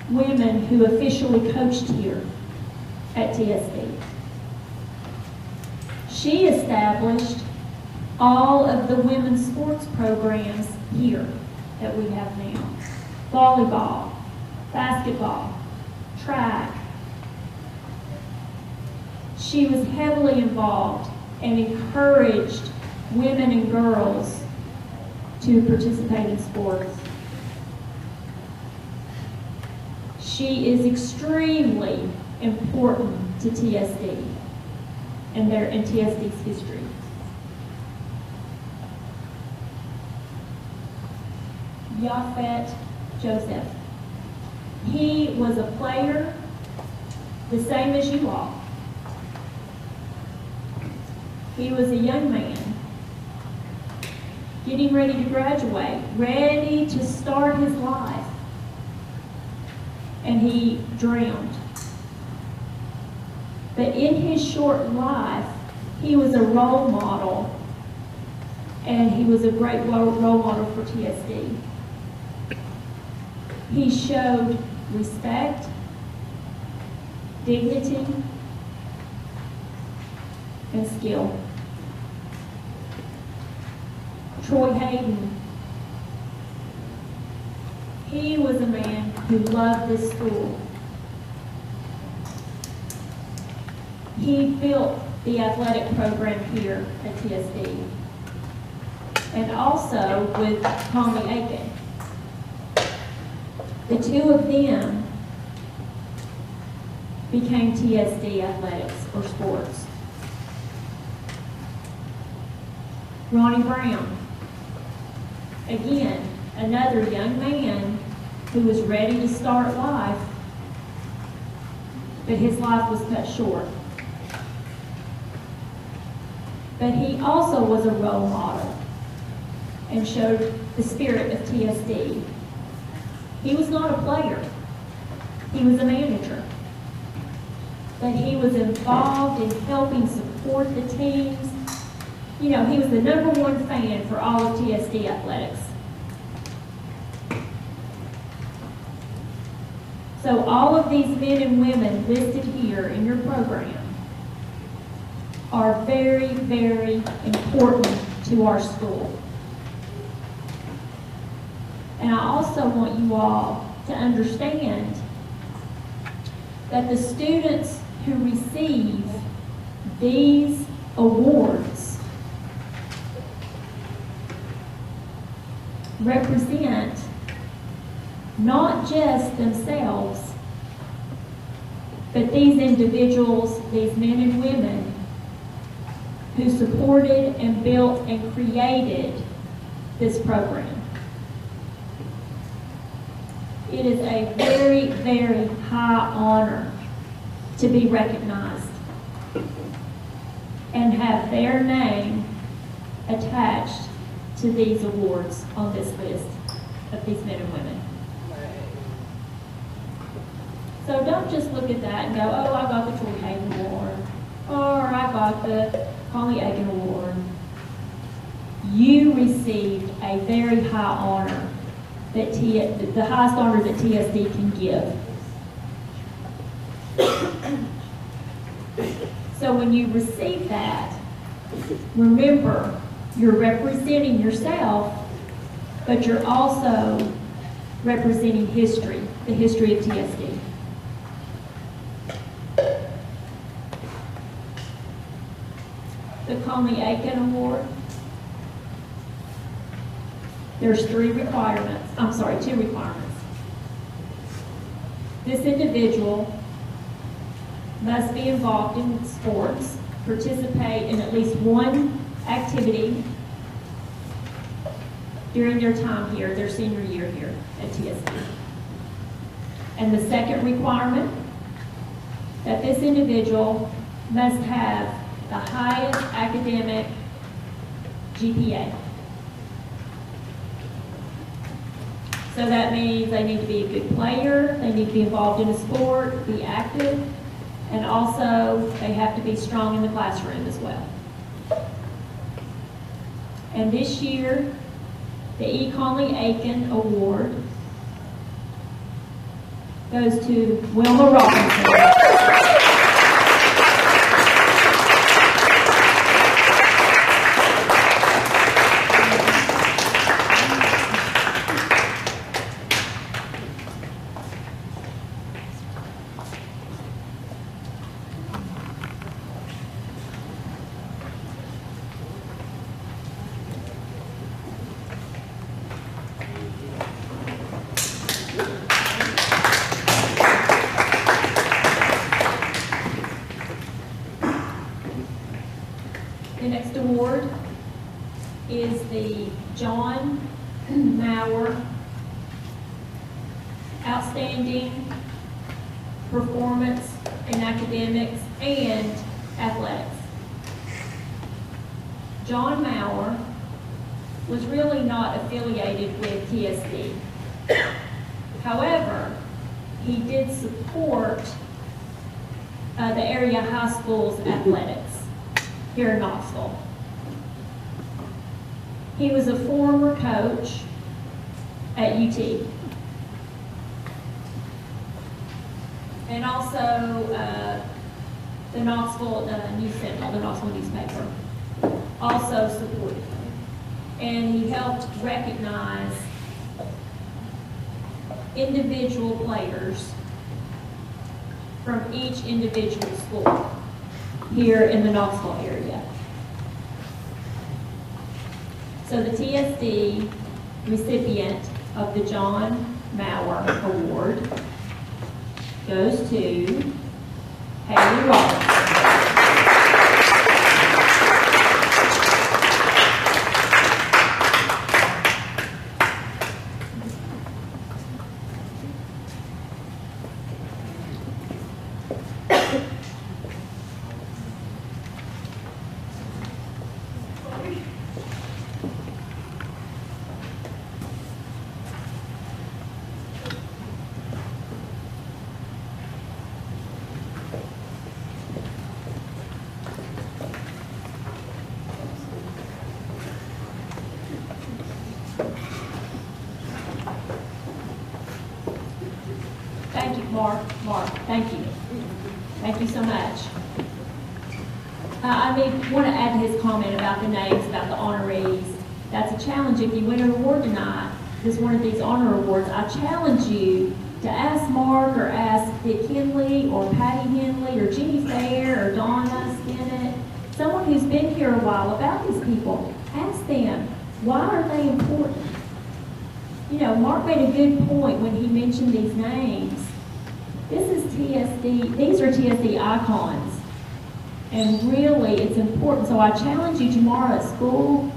women who officially coached here at TSD. She established all of the women's sports programs here that we have now. Volleyball, basketball, track. She was heavily involved and encouraged women and girls to participate in sports. She is extremely important to TSD and TSD's history. Yaphet Joseph. He was a player the same as you all. He was a young man getting ready to graduate, ready to start his life, and he drowned. But in his short life, he was a role model, and he was a great role model for TSD. He showed respect, dignity, and skill. Troy Hayden. He was a man who loved this school. He built the athletic program here at TSD, and also with Conley Aiken. The two of them became TSD athletics or sports. Ronnie Brown, again, another young man who was ready to start life, but his life was cut short. But he also was a role model and showed the spirit of TSD. He was not a player. He was a manager. But he was involved in helping support the teams. You know, he was the #1 fan for all of TSD athletics. So all of these men and women listed here in your program are very, very important to our school. And I also want you all to understand that the students who receive these awards represent not just themselves, but these individuals, these men and women who supported and built and created this program. It is a very, very high honor to be recognized and have their name attached to these awards on this list of these men and women. So don't just look at that and go, oh, I got the Troy Hayden Award, or I got the Conley Aiken Award. You received a very high honor, that the highest honor that TSD can give. So when you receive that, remember, you're representing yourself, but you're also representing history, the history of TSD. the Conley Aiken Award, there's two requirements. This individual must be involved in sports, participate in at least one activity during their time here, their senior year here at TSD. And the second requirement, that this individual must have the highest academic GPA. So that means they need to be a good player, they need to be involved in a sport, be active, and also they have to be strong in the classroom as well. And this year, the E. Conley Aiken Award goes to Wilma Robinson. The next award is the John Mauer Outstanding Performance in Academics and Athletics. John Mauer was really not affiliated with TSD. However, he did support the area high school's athletics here in Knoxville. He was a former coach at UT. And also the Knoxville News Sentinel, the Knoxville newspaper, also supported him. And he helped recognize individual players from each individual school here in the Knoxville area. So the TSD recipient of the John Mauer Award goes to Haley Robinson. Thank you, Mark, thank you. Thank you so much. I want to add to his comment about the names, about the honorees. That's a challenge. If you win an award tonight, this is one of these honor awards, I challenge you to ask Mark or ask Dick Henley or Patty Henley or Jeannie Fair or Donna Stinnett, someone who's been here a while, about these people. Ask them, why are they important? You know, Mark made a good point when he mentioned these names. This is TSD, these are TSD icons. And really, it's important. So I challenge you tomorrow at school,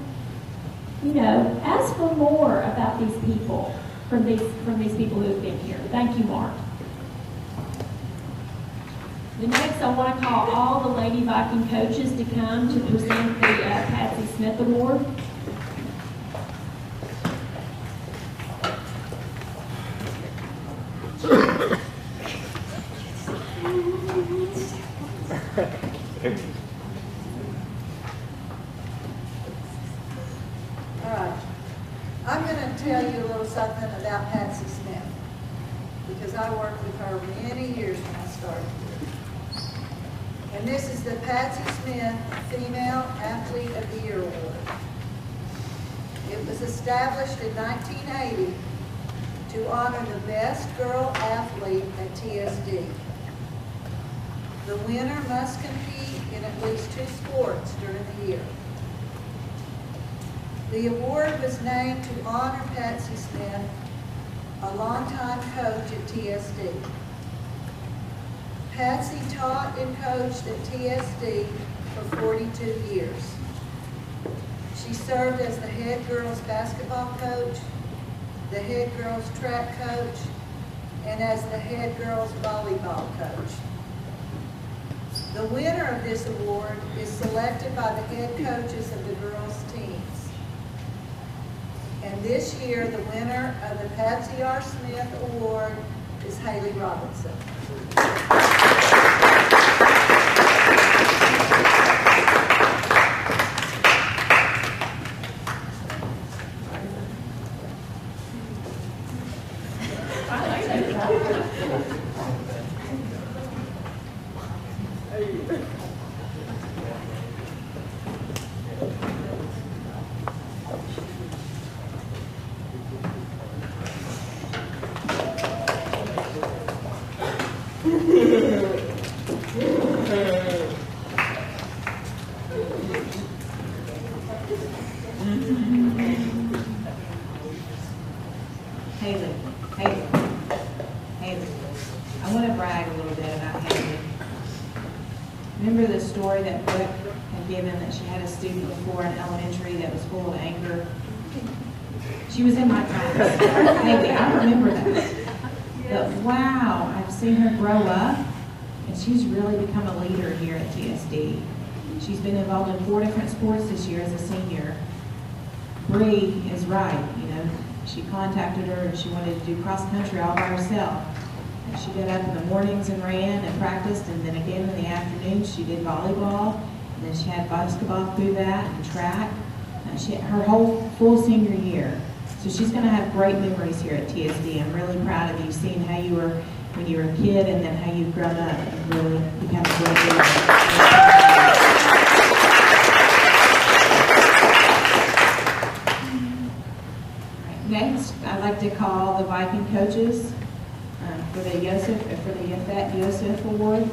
you know, ask for more about these people, from these people who have been here. Thank you, Mark. The next, I want to call all the Lady Viking coaches to come to present the Patsy Smith Award. All right. I'm going to tell you a little something about Patsy Smith, because I worked with her many years when I started here. And this is the Patsy Smith Female Athlete of the Year Award. It was established in 1980 to honor the best girl athlete at TSD. The winner must compete in at least 2 sports during the year. The award was named to honor Patsy Smith, a longtime coach at TSD. Patsy taught and coached at TSD for 42 years. She served as the head girls basketball coach, the head girls track coach, and as the head girls volleyball coach. The winner of this award is selected by the head coaches of the girls' teams. And this year, the winner of the Patsy R. Smith Award is Haley Robinson. Haley, I want to brag a little bit about Haley. Remember the story that Brooke had given that she had a student before in elementary that was full of anger? She was in my class. Haley, I remember that. But wow, I've seen her grow up, and she's really become a leader here at TSD. She's been involved in 4 different sports this year as a senior. Bree is right, she contacted her and she wanted to do cross country all by herself. And she got up in the mornings and ran and practiced, and then again in the afternoons she did volleyball, and then she had basketball through that and track. Her whole full senior year. So she's going to have great memories here at TSD. I'm really proud of you, seeing how you were when you were a kid and then how you've grown up and really become a great leader. Next, I'd like to call the Viking coaches for the Yafet Yosef Award.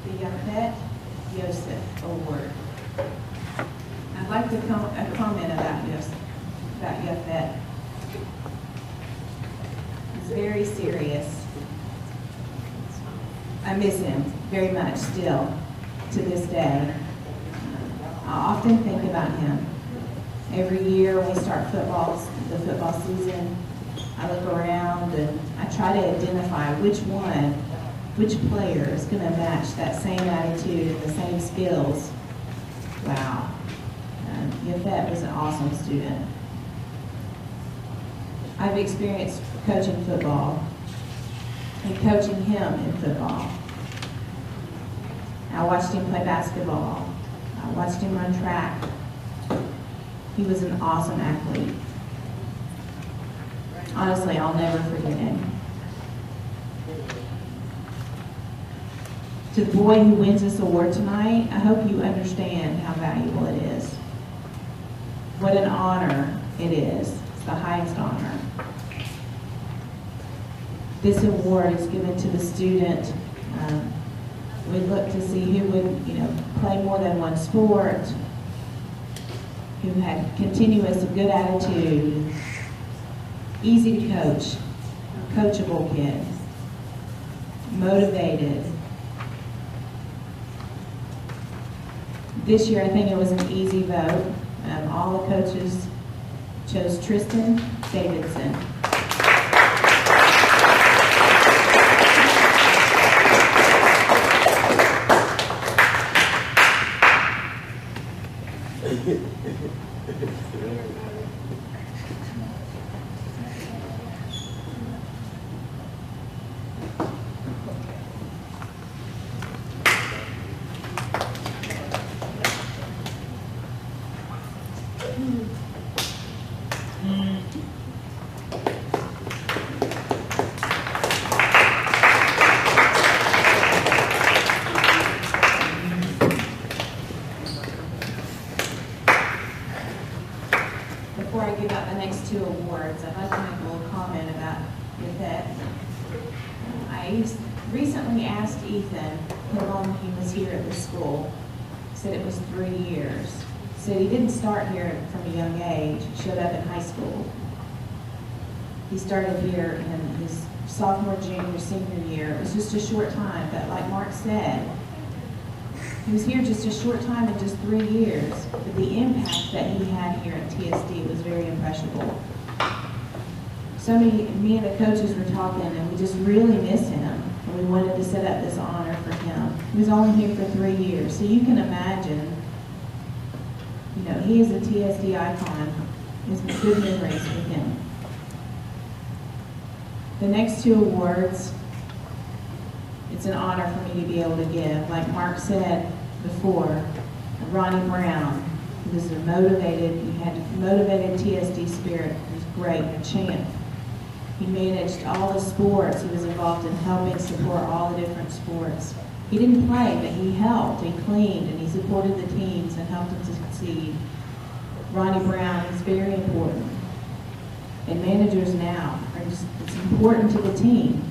The Yafet Yosef Award. I'd like to comment about Yafet. He's very serious. I miss him very much still to this day. I often think about him. Every year when we start the football season, I look around and I try to identify which player is going to match that same attitude and the same skills. Wow. Yafet was an awesome student. I've experienced coaching football and coaching him in football. I watched him play basketball. I watched him run track. He was an awesome athlete. Honestly, I'll never forget him. To the boy who wins this award tonight, I hope you understand how valuable it is. What an honor it is. It's the highest honor. This award is given to the student. We look to see who would, play more than one sport, who had continuous good attitude, easy to coach, coachable kid, motivated. This year, I think it was an easy vote. All the coaches chose Tristan Davidson. recently asked Ethan how long he was here at the school. He said it was 3 years. He said he didn't start here from a young age. He showed up in high school. He started here in his sophomore, junior, senior year. It was just a short time, but like Mark said, he was here just a short time in just 3 years, but the impact that he had here at TSD was very impressionable. So me and the coaches were talking, and we just really miss him, and we wanted to set up this honor for him. He was only here for 3 years, so you can imagine, he is a TSD icon. There's some good memories with him. The next 2 awards, it's an honor for me to be able to give. Like Mark said before, Ronnie Brown, he was he had a motivated TSD spirit. He was great, a champ. He managed all the sports. He was involved in helping support all the different sports. He didn't play, but he helped, he cleaned, and he supported the teams and helped them to succeed. Ronnie Brown is very important. And managers now it's important to the team.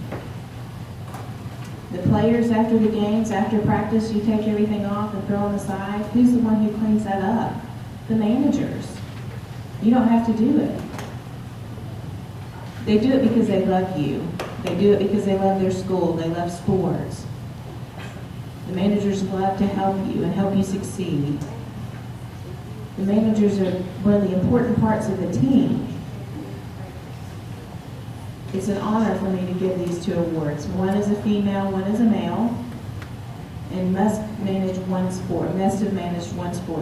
The players after the games, after practice, you take everything off and throw on the side. Who's the one who cleans that up? The managers. You don't have to do it. They do it because they love you. They do it because they love their school. They love sports. The managers love to help you and help you succeed. The managers are one of the important parts of the team. It's an honor for me to give these 2 awards. One is a female, one is a male, and must have managed one sport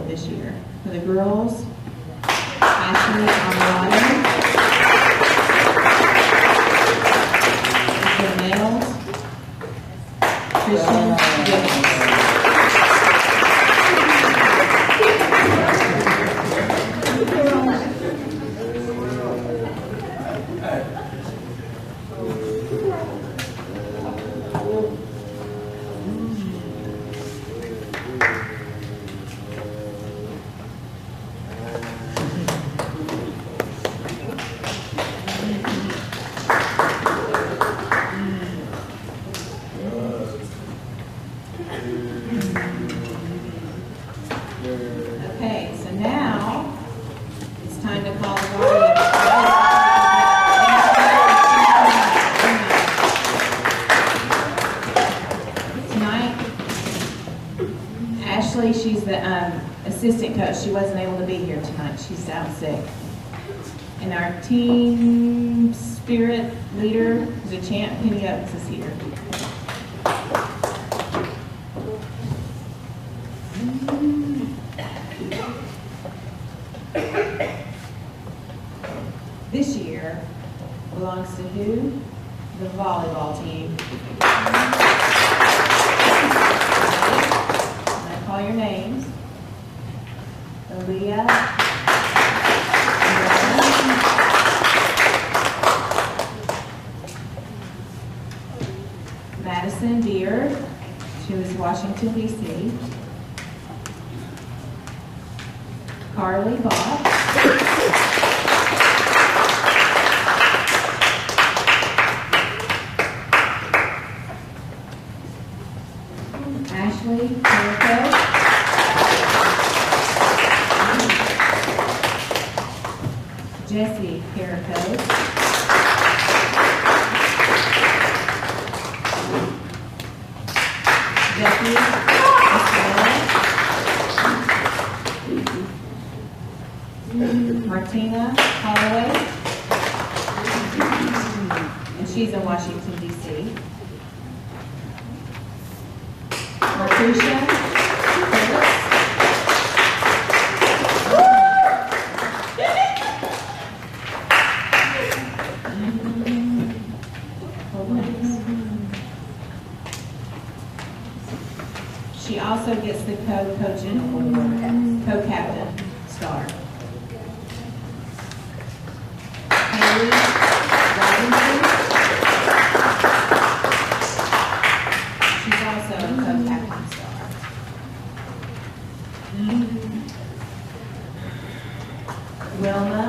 this year. For the girls, Ashley Armstrong. For the males, Christian Gibbons. Okay, so now it's time to call the guardian. Tonight, Ashley, she's the assistant coach. She wasn't able to be here tonight. She's out sick. And our team spirit leader, who's a champ, Penny Oaks, is here. This year belongs to who? The volleyball team. I call your names. Aaliyah, Madison Beard, she was Washington, D.C. Carly Bob. Ashley Jericho. Jesse Jericho. Becky Estrella. Martina Holloway. And she's in Washington, D.C. Martusha Phillips. She also gets the co-coaching award, co-captain star. Haley Robinson. She's also a co-captain star. Wilma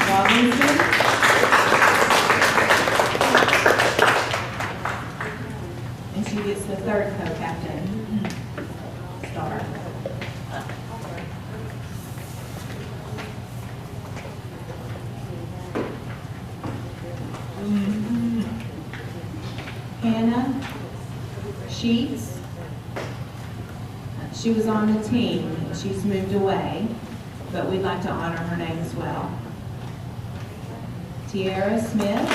Robinson. And she gets the third co-captain star. Hannah Sheets. She was on the team. She's moved away, but we'd like to honor her name as well. Tiara Smith.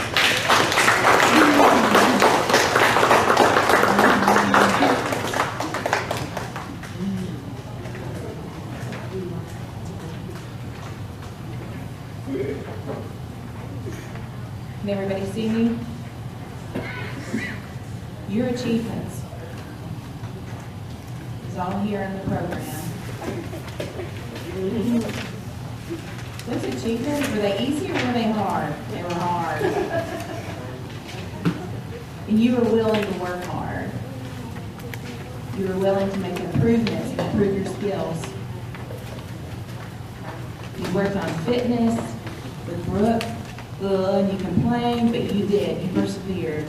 Can everybody see me? Your achievements is all here in the program. Those achievements, were they easy or were they hard? They were hard. And you were willing to work hard. You were willing to make improvements and improve your skills. You worked on fitness with Brooke, and you complained, but you did. You persevered.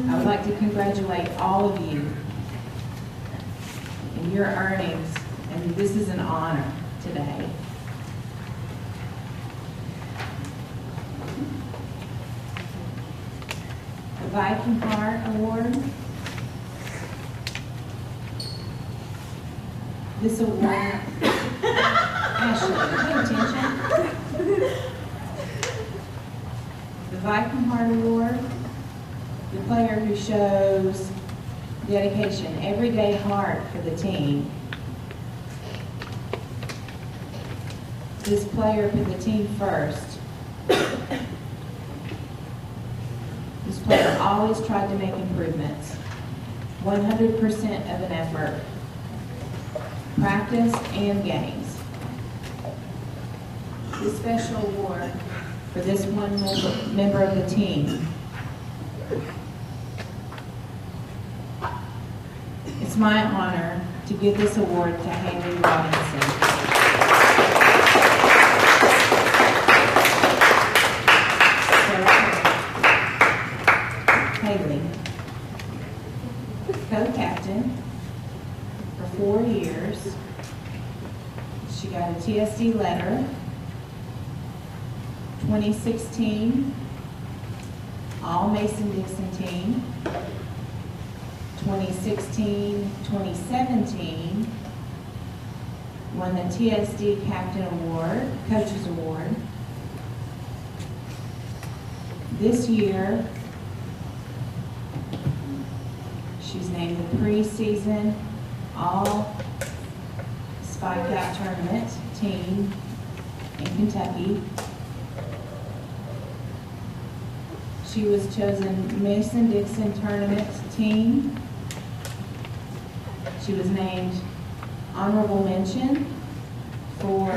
I would like to congratulate all of you in your earnings, and this is an honor today. The Viking Heart Award. This award, Ashley, pay attention. The Viking Heart Award, the player who shows dedication, everyday heart for the team. This player put the team first. This player always tried to make improvements. 100% of an effort. Practice and games. This special award for this one member of the team. It's my honor to give this award to Haley Robinson. Haley, co-captain for 4 years. She got a TSD letter. 2016, all Mason-Dixon team. 2016, 2017, won the TSD Captain Award, Coaches Award. This year, she's named the preseason All Spike Out Tournament team in Kentucky. She was chosen Mason-Dixon Tournament team. She was named honorable mention for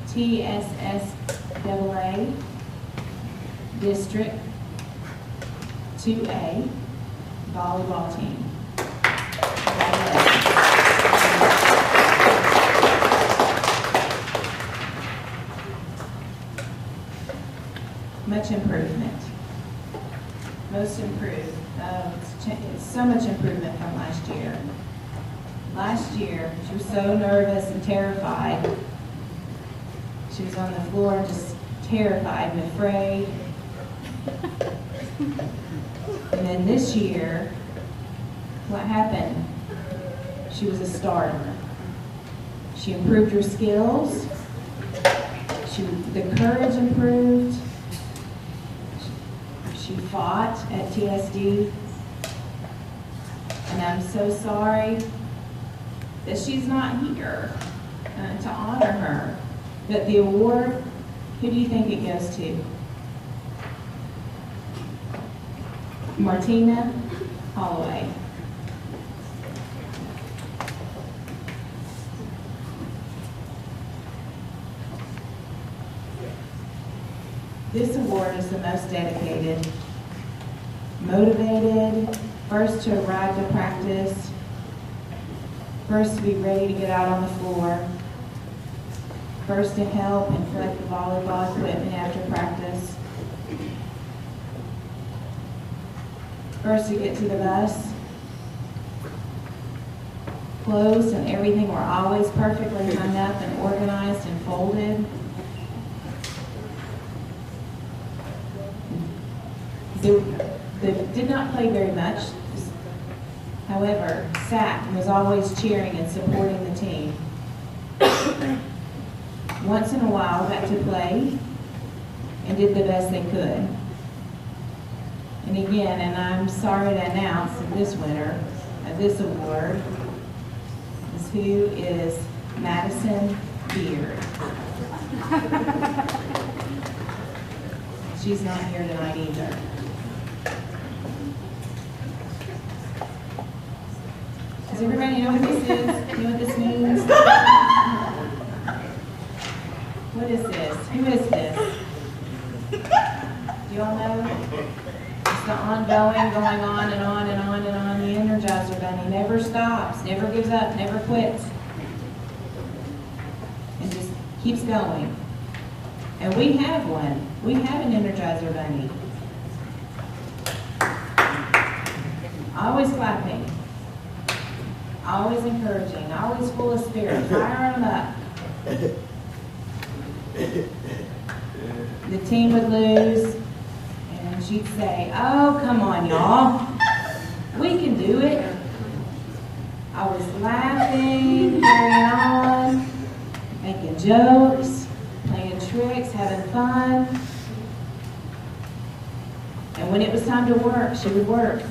TSSAA District 2A volleyball team. Much improvement. Most improved. It's so much improvement from last year. Last year, she was so nervous and terrified. She was on the floor just terrified and afraid. And then this year, what happened? She was a starter. She improved her skills. The courage improved. She fought at TSD. And I'm so sorry that she's not here to honor her. But the award, who do you think it goes to? Martina Holloway. This award is the most dedicated, motivated, first to arrive to practice, first to be ready to get out on the floor, first to help and collect the volleyball equipment after practice. First to get to the bus. Clothes and everything were always perfectly hung up and organized and folded. They did not play very much. However, sat and was always cheering and supporting the team. Once in a while got to play and did the best they could. And again, and I'm sorry to announce that this winner of this award is who is Madison Beard. She's not here tonight either. Does everybody know what this is? Know what this means? What is this? Who is this? Do you all know? It's the ongoing, going on and on and on and on. The Energizer Bunny never stops, never gives up, never quits. And just keeps going. And we have one. We have an Energizer Bunny. Always clapping. Always encouraging, always full of spirit, firing them up. The team would lose, and she'd say, "Oh, come on, y'all. We can do it." Always laughing, carrying on, making jokes, playing tricks, having fun. And when it was time to work, she would work.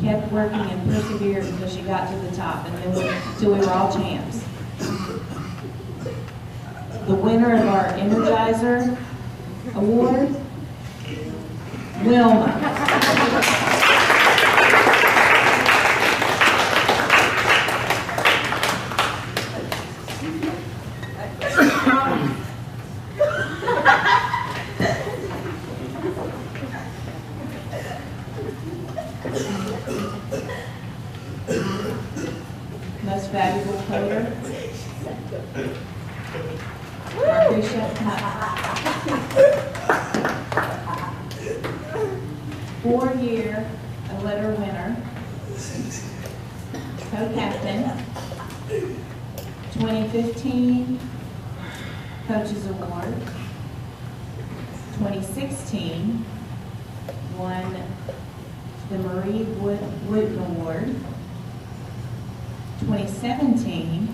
Kept working and persevered until she got to the top, and then until we were all champs. The winner of our Energizer Award, Wilma. Most valuable player. Marquisha. 4-year letter winner. Co-captain. 2015 Coaches Award. 2016 won the Marie Wooten Award. 2017,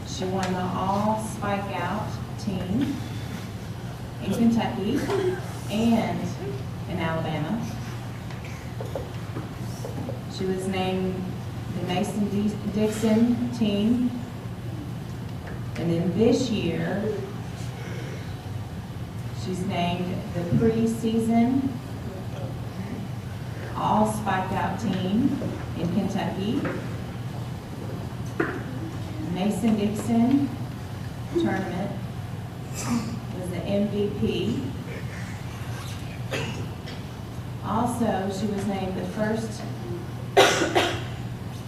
she won the All Spike Out team in Kentucky and in Alabama. She was named the Mason-Dixon team. And then this year, she's named the preseason All Spike Out team in Kentucky. Mason-Dixon tournament was the MVP. Also, she was named the first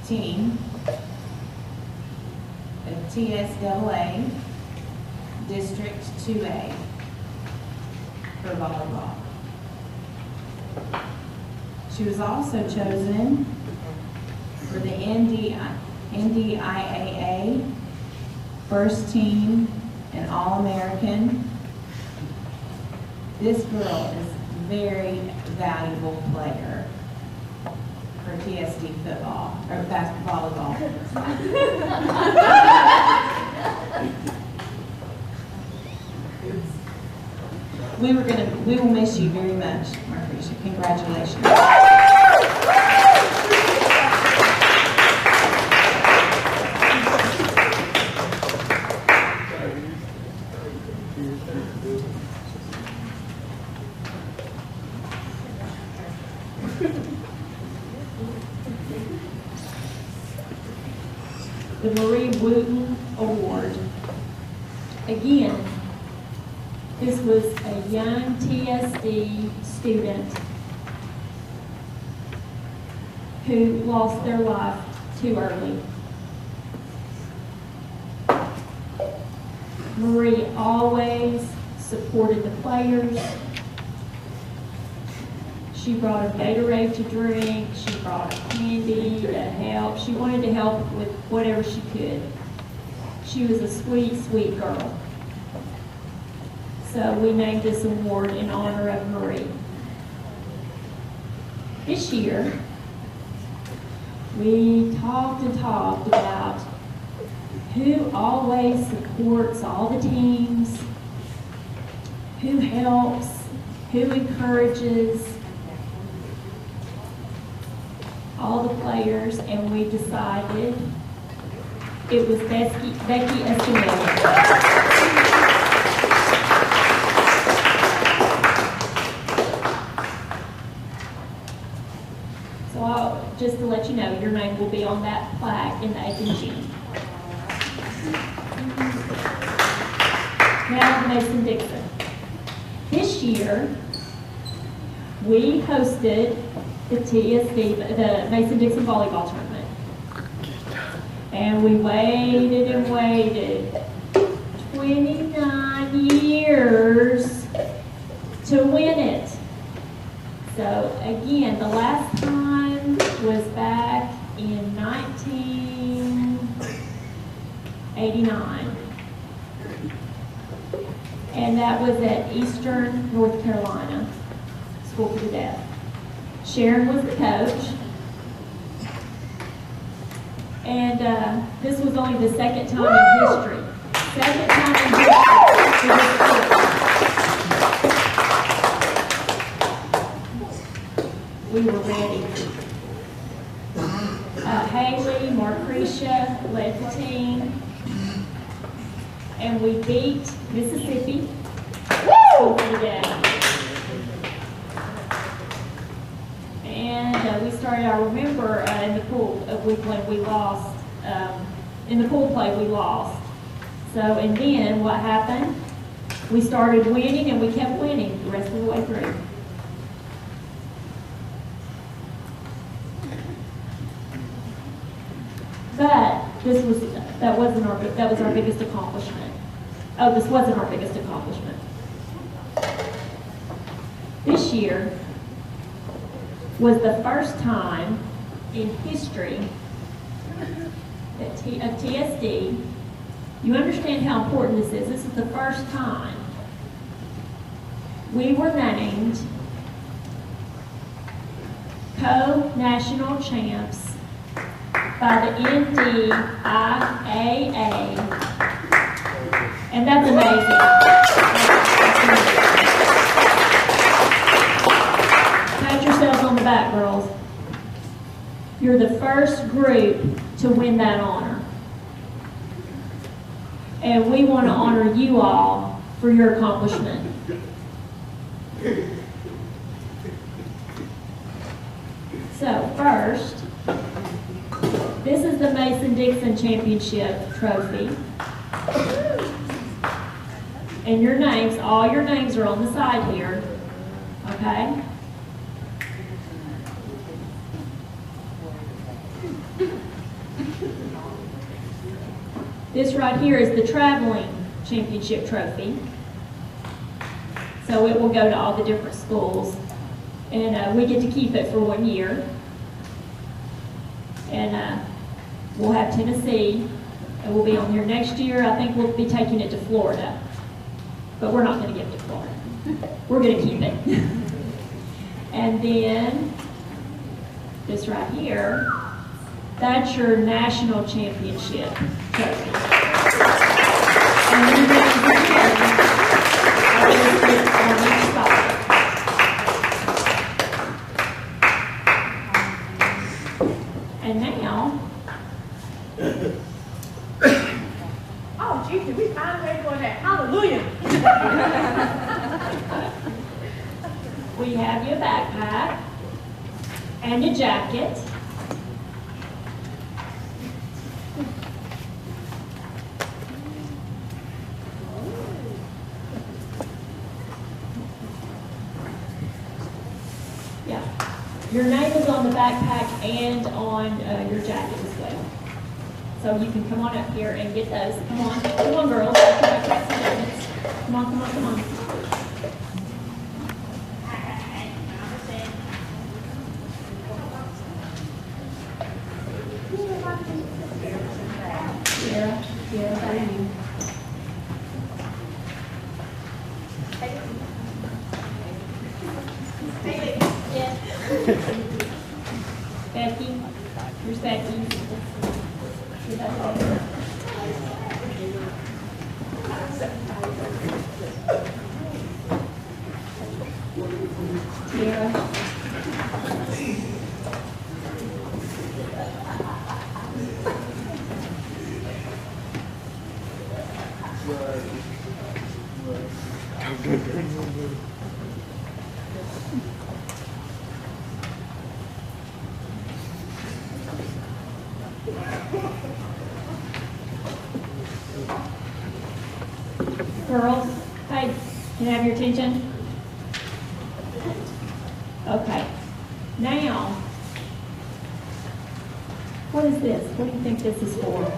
team of TSAA District 2A for volleyball. She was also chosen for the NDIAA First Team and All-American. This girl is a very valuable player for TSD football, or volleyball. We will miss you very much, Marquisha. Congratulations. The Marie Wooten Award. Again, this was a young TSD student who lost their life too early. Marie always supported the players, She brought her Gatorade to drink. She brought her candy to help. She wanted to help with whatever she could. She was a sweet, sweet girl. So we named this award in honor of Marie. This year, we talked and talked about who always supports all the teams, who helps, who encourages all the players, and we decided it was Becky Escamilla. Just to let you know, your name will be on that plaque in the H&G. Now, Mason-Dixon. This year, we hosted the TSD, the Mason-Dixon volleyball tournament. And we waited and waited 29 years to win it. So again, the last time was back in 1989. And that was at Eastern North Carolina, School for the Deaf. Sharon was the coach. And this was only the second time in history. Second time in history. We were ready. Haley, Marcretia led the team, and we beat Mississippi. Woo! And we started. I remember in the pool when we lost. In the pool play, we lost. So, and then what happened? We started winning, and we kept winning the rest of the way through. But that was our biggest accomplishment. Oh, this wasn't our biggest accomplishment. This year was the first time in history that of TSD, you understand how important this is. This is the first time we were named co-national champs by the NDIAA, and that's amazing. Pat yourselves on the back, girls. You're the first group to win that honor. And we want to honor you all for your accomplishment. So first, this is the Mason-Dixon Championship trophy. And your names, all your names are on the side here, okay? This right here is the traveling championship trophy. So it will go to all the different schools. And we get to keep it for 1 year. And we'll have Tennessee. And we'll be on here next year. I think we'll be taking it to Florida. But we're not going to give it to Florida. We're going to keep it. And then this right here, that's your national championship trophy. And you guys are listed on each side. And now, oh, Jesus, we finally ready for that. Hallelujah. we have your backpack and your jacket. Yeah, your name is on the backpack and on your jacket as well. So you can come on up here and get those. Come on girls. Come on. Becky, here's Becky. Tara. Girls, hey, can I have your attention? Okay. Now, what is this? What do you think this is for?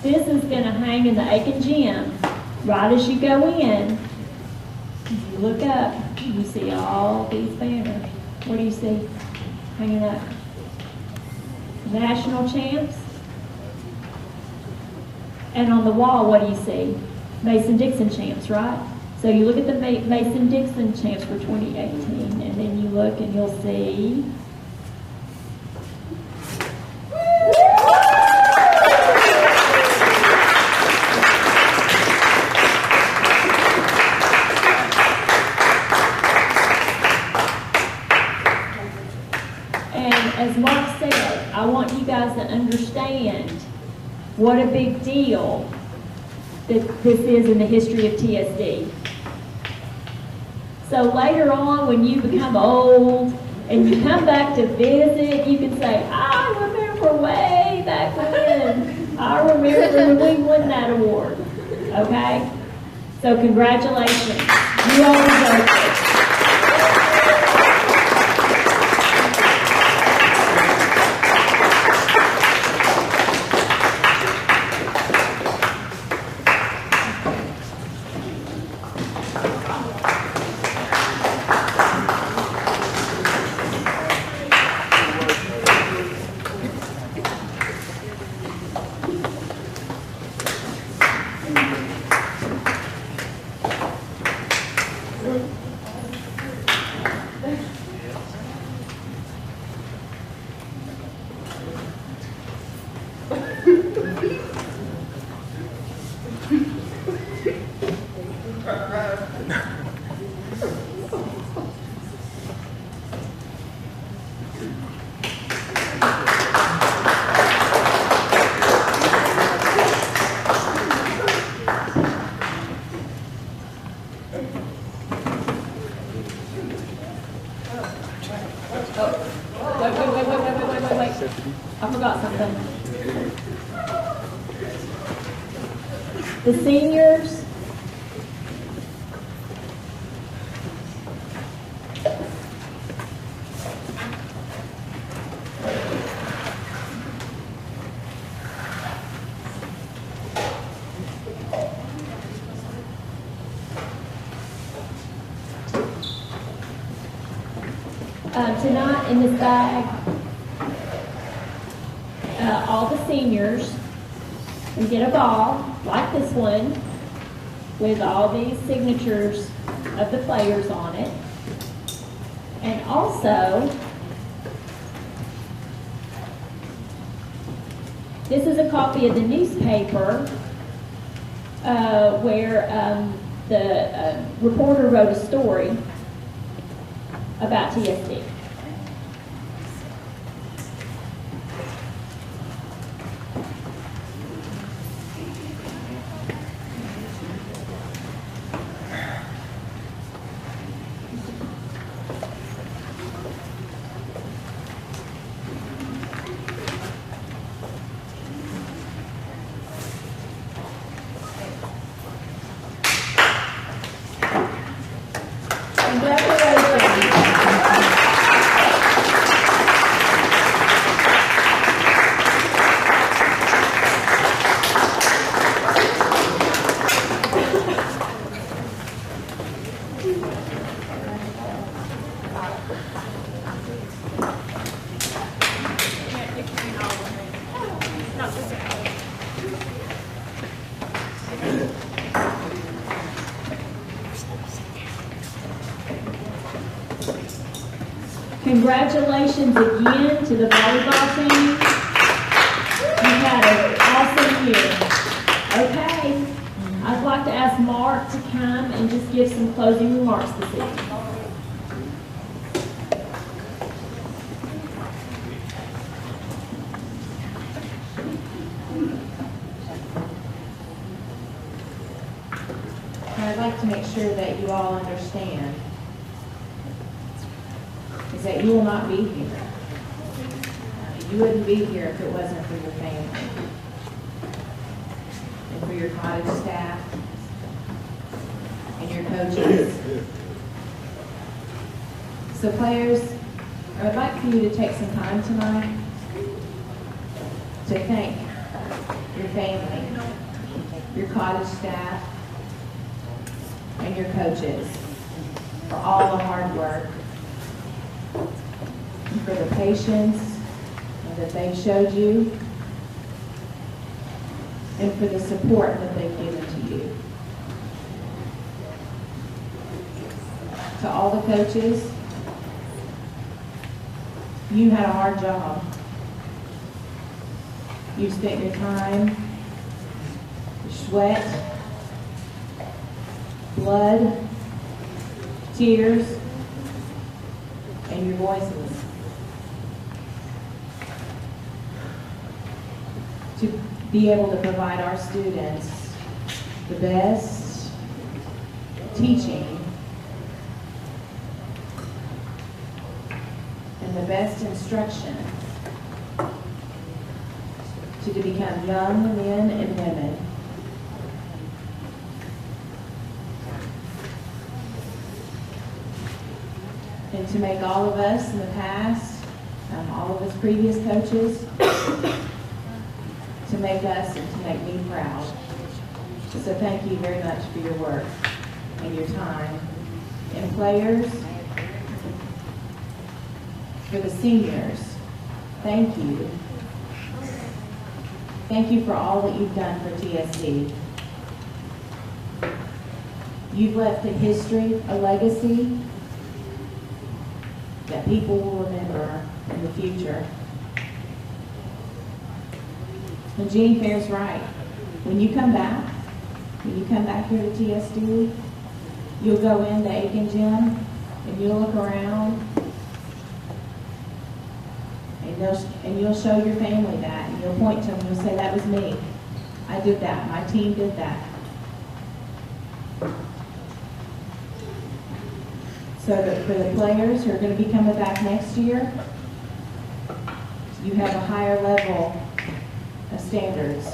This is going to hang in the Aiken gym right as you go in. If you look up, you see all these banners. What do you see hanging up? National champs. And on the wall, what do you see? Mason-Dixon champs, right? So you look at the Mason-Dixon champs for 2018, and then you look and you'll see as Mark said, I want you guys to understand what a big deal that this is in the history of TSD. So later on, when you become old and you come back to visit, you can say, I remember way back when. I remember when we won that award. Okay? So congratulations. You all deserve it. I forgot something. The seniors, tonight in this bag, all the seniors, we get a ball like this one with all these signatures of the players on it. And also, this is a copy of the newspaper where the reporter wrote a story about TSD. Congratulations again to the volleyball team. You've had an awesome year. Okay, I'd like to ask Mark to come and just give some closing remarks this evening. I'd like to make sure that you all understand is that you will not be here. You wouldn't be here if it wasn't for your family and for your cottage staff and your coaches. So players, I would like for you to take some time tonight to thank your family, your cottage staff, and your coaches for all the hard work, and for the patience that they've showed you, and for the support that they've given to you. To all the coaches, you had a hard job. You spent your time, your sweat, blood, tears, and your voices to be able to provide our students the best teaching and the best instruction to become young men and women and to make all of us in the past, all of us previous coaches, to make us and to make me proud. So thank you very much for your work and your time. And players, for the seniors, thank you. Thank you for all that you've done for TSD. You've left a history, a legacy that people will remember in the future. And Jean Fair's right. When you come back here to TSD, you'll go into Aiken Gym and you'll look around and you'll show your family that, and you'll point to them and you'll say, that was me. I did that. My team did that. So that for the players who are going to be coming back next year, you have a higher level of standards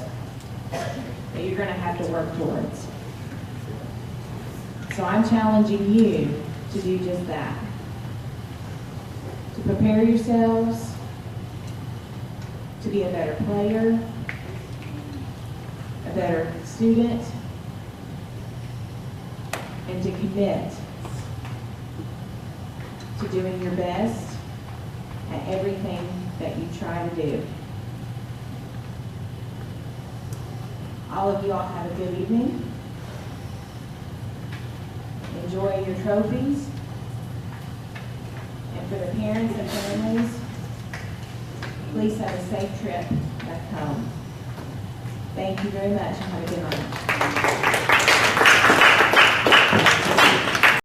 that you're going to have to work towards. So I'm challenging you to do just that. To prepare yourselves to be a better player, a better student, and to commit to doing your best at everything that you try to do. All of you all have a good evening. Enjoy your trophies. And for the parents and families, please have a safe trip back home. Thank you very much and have a good night.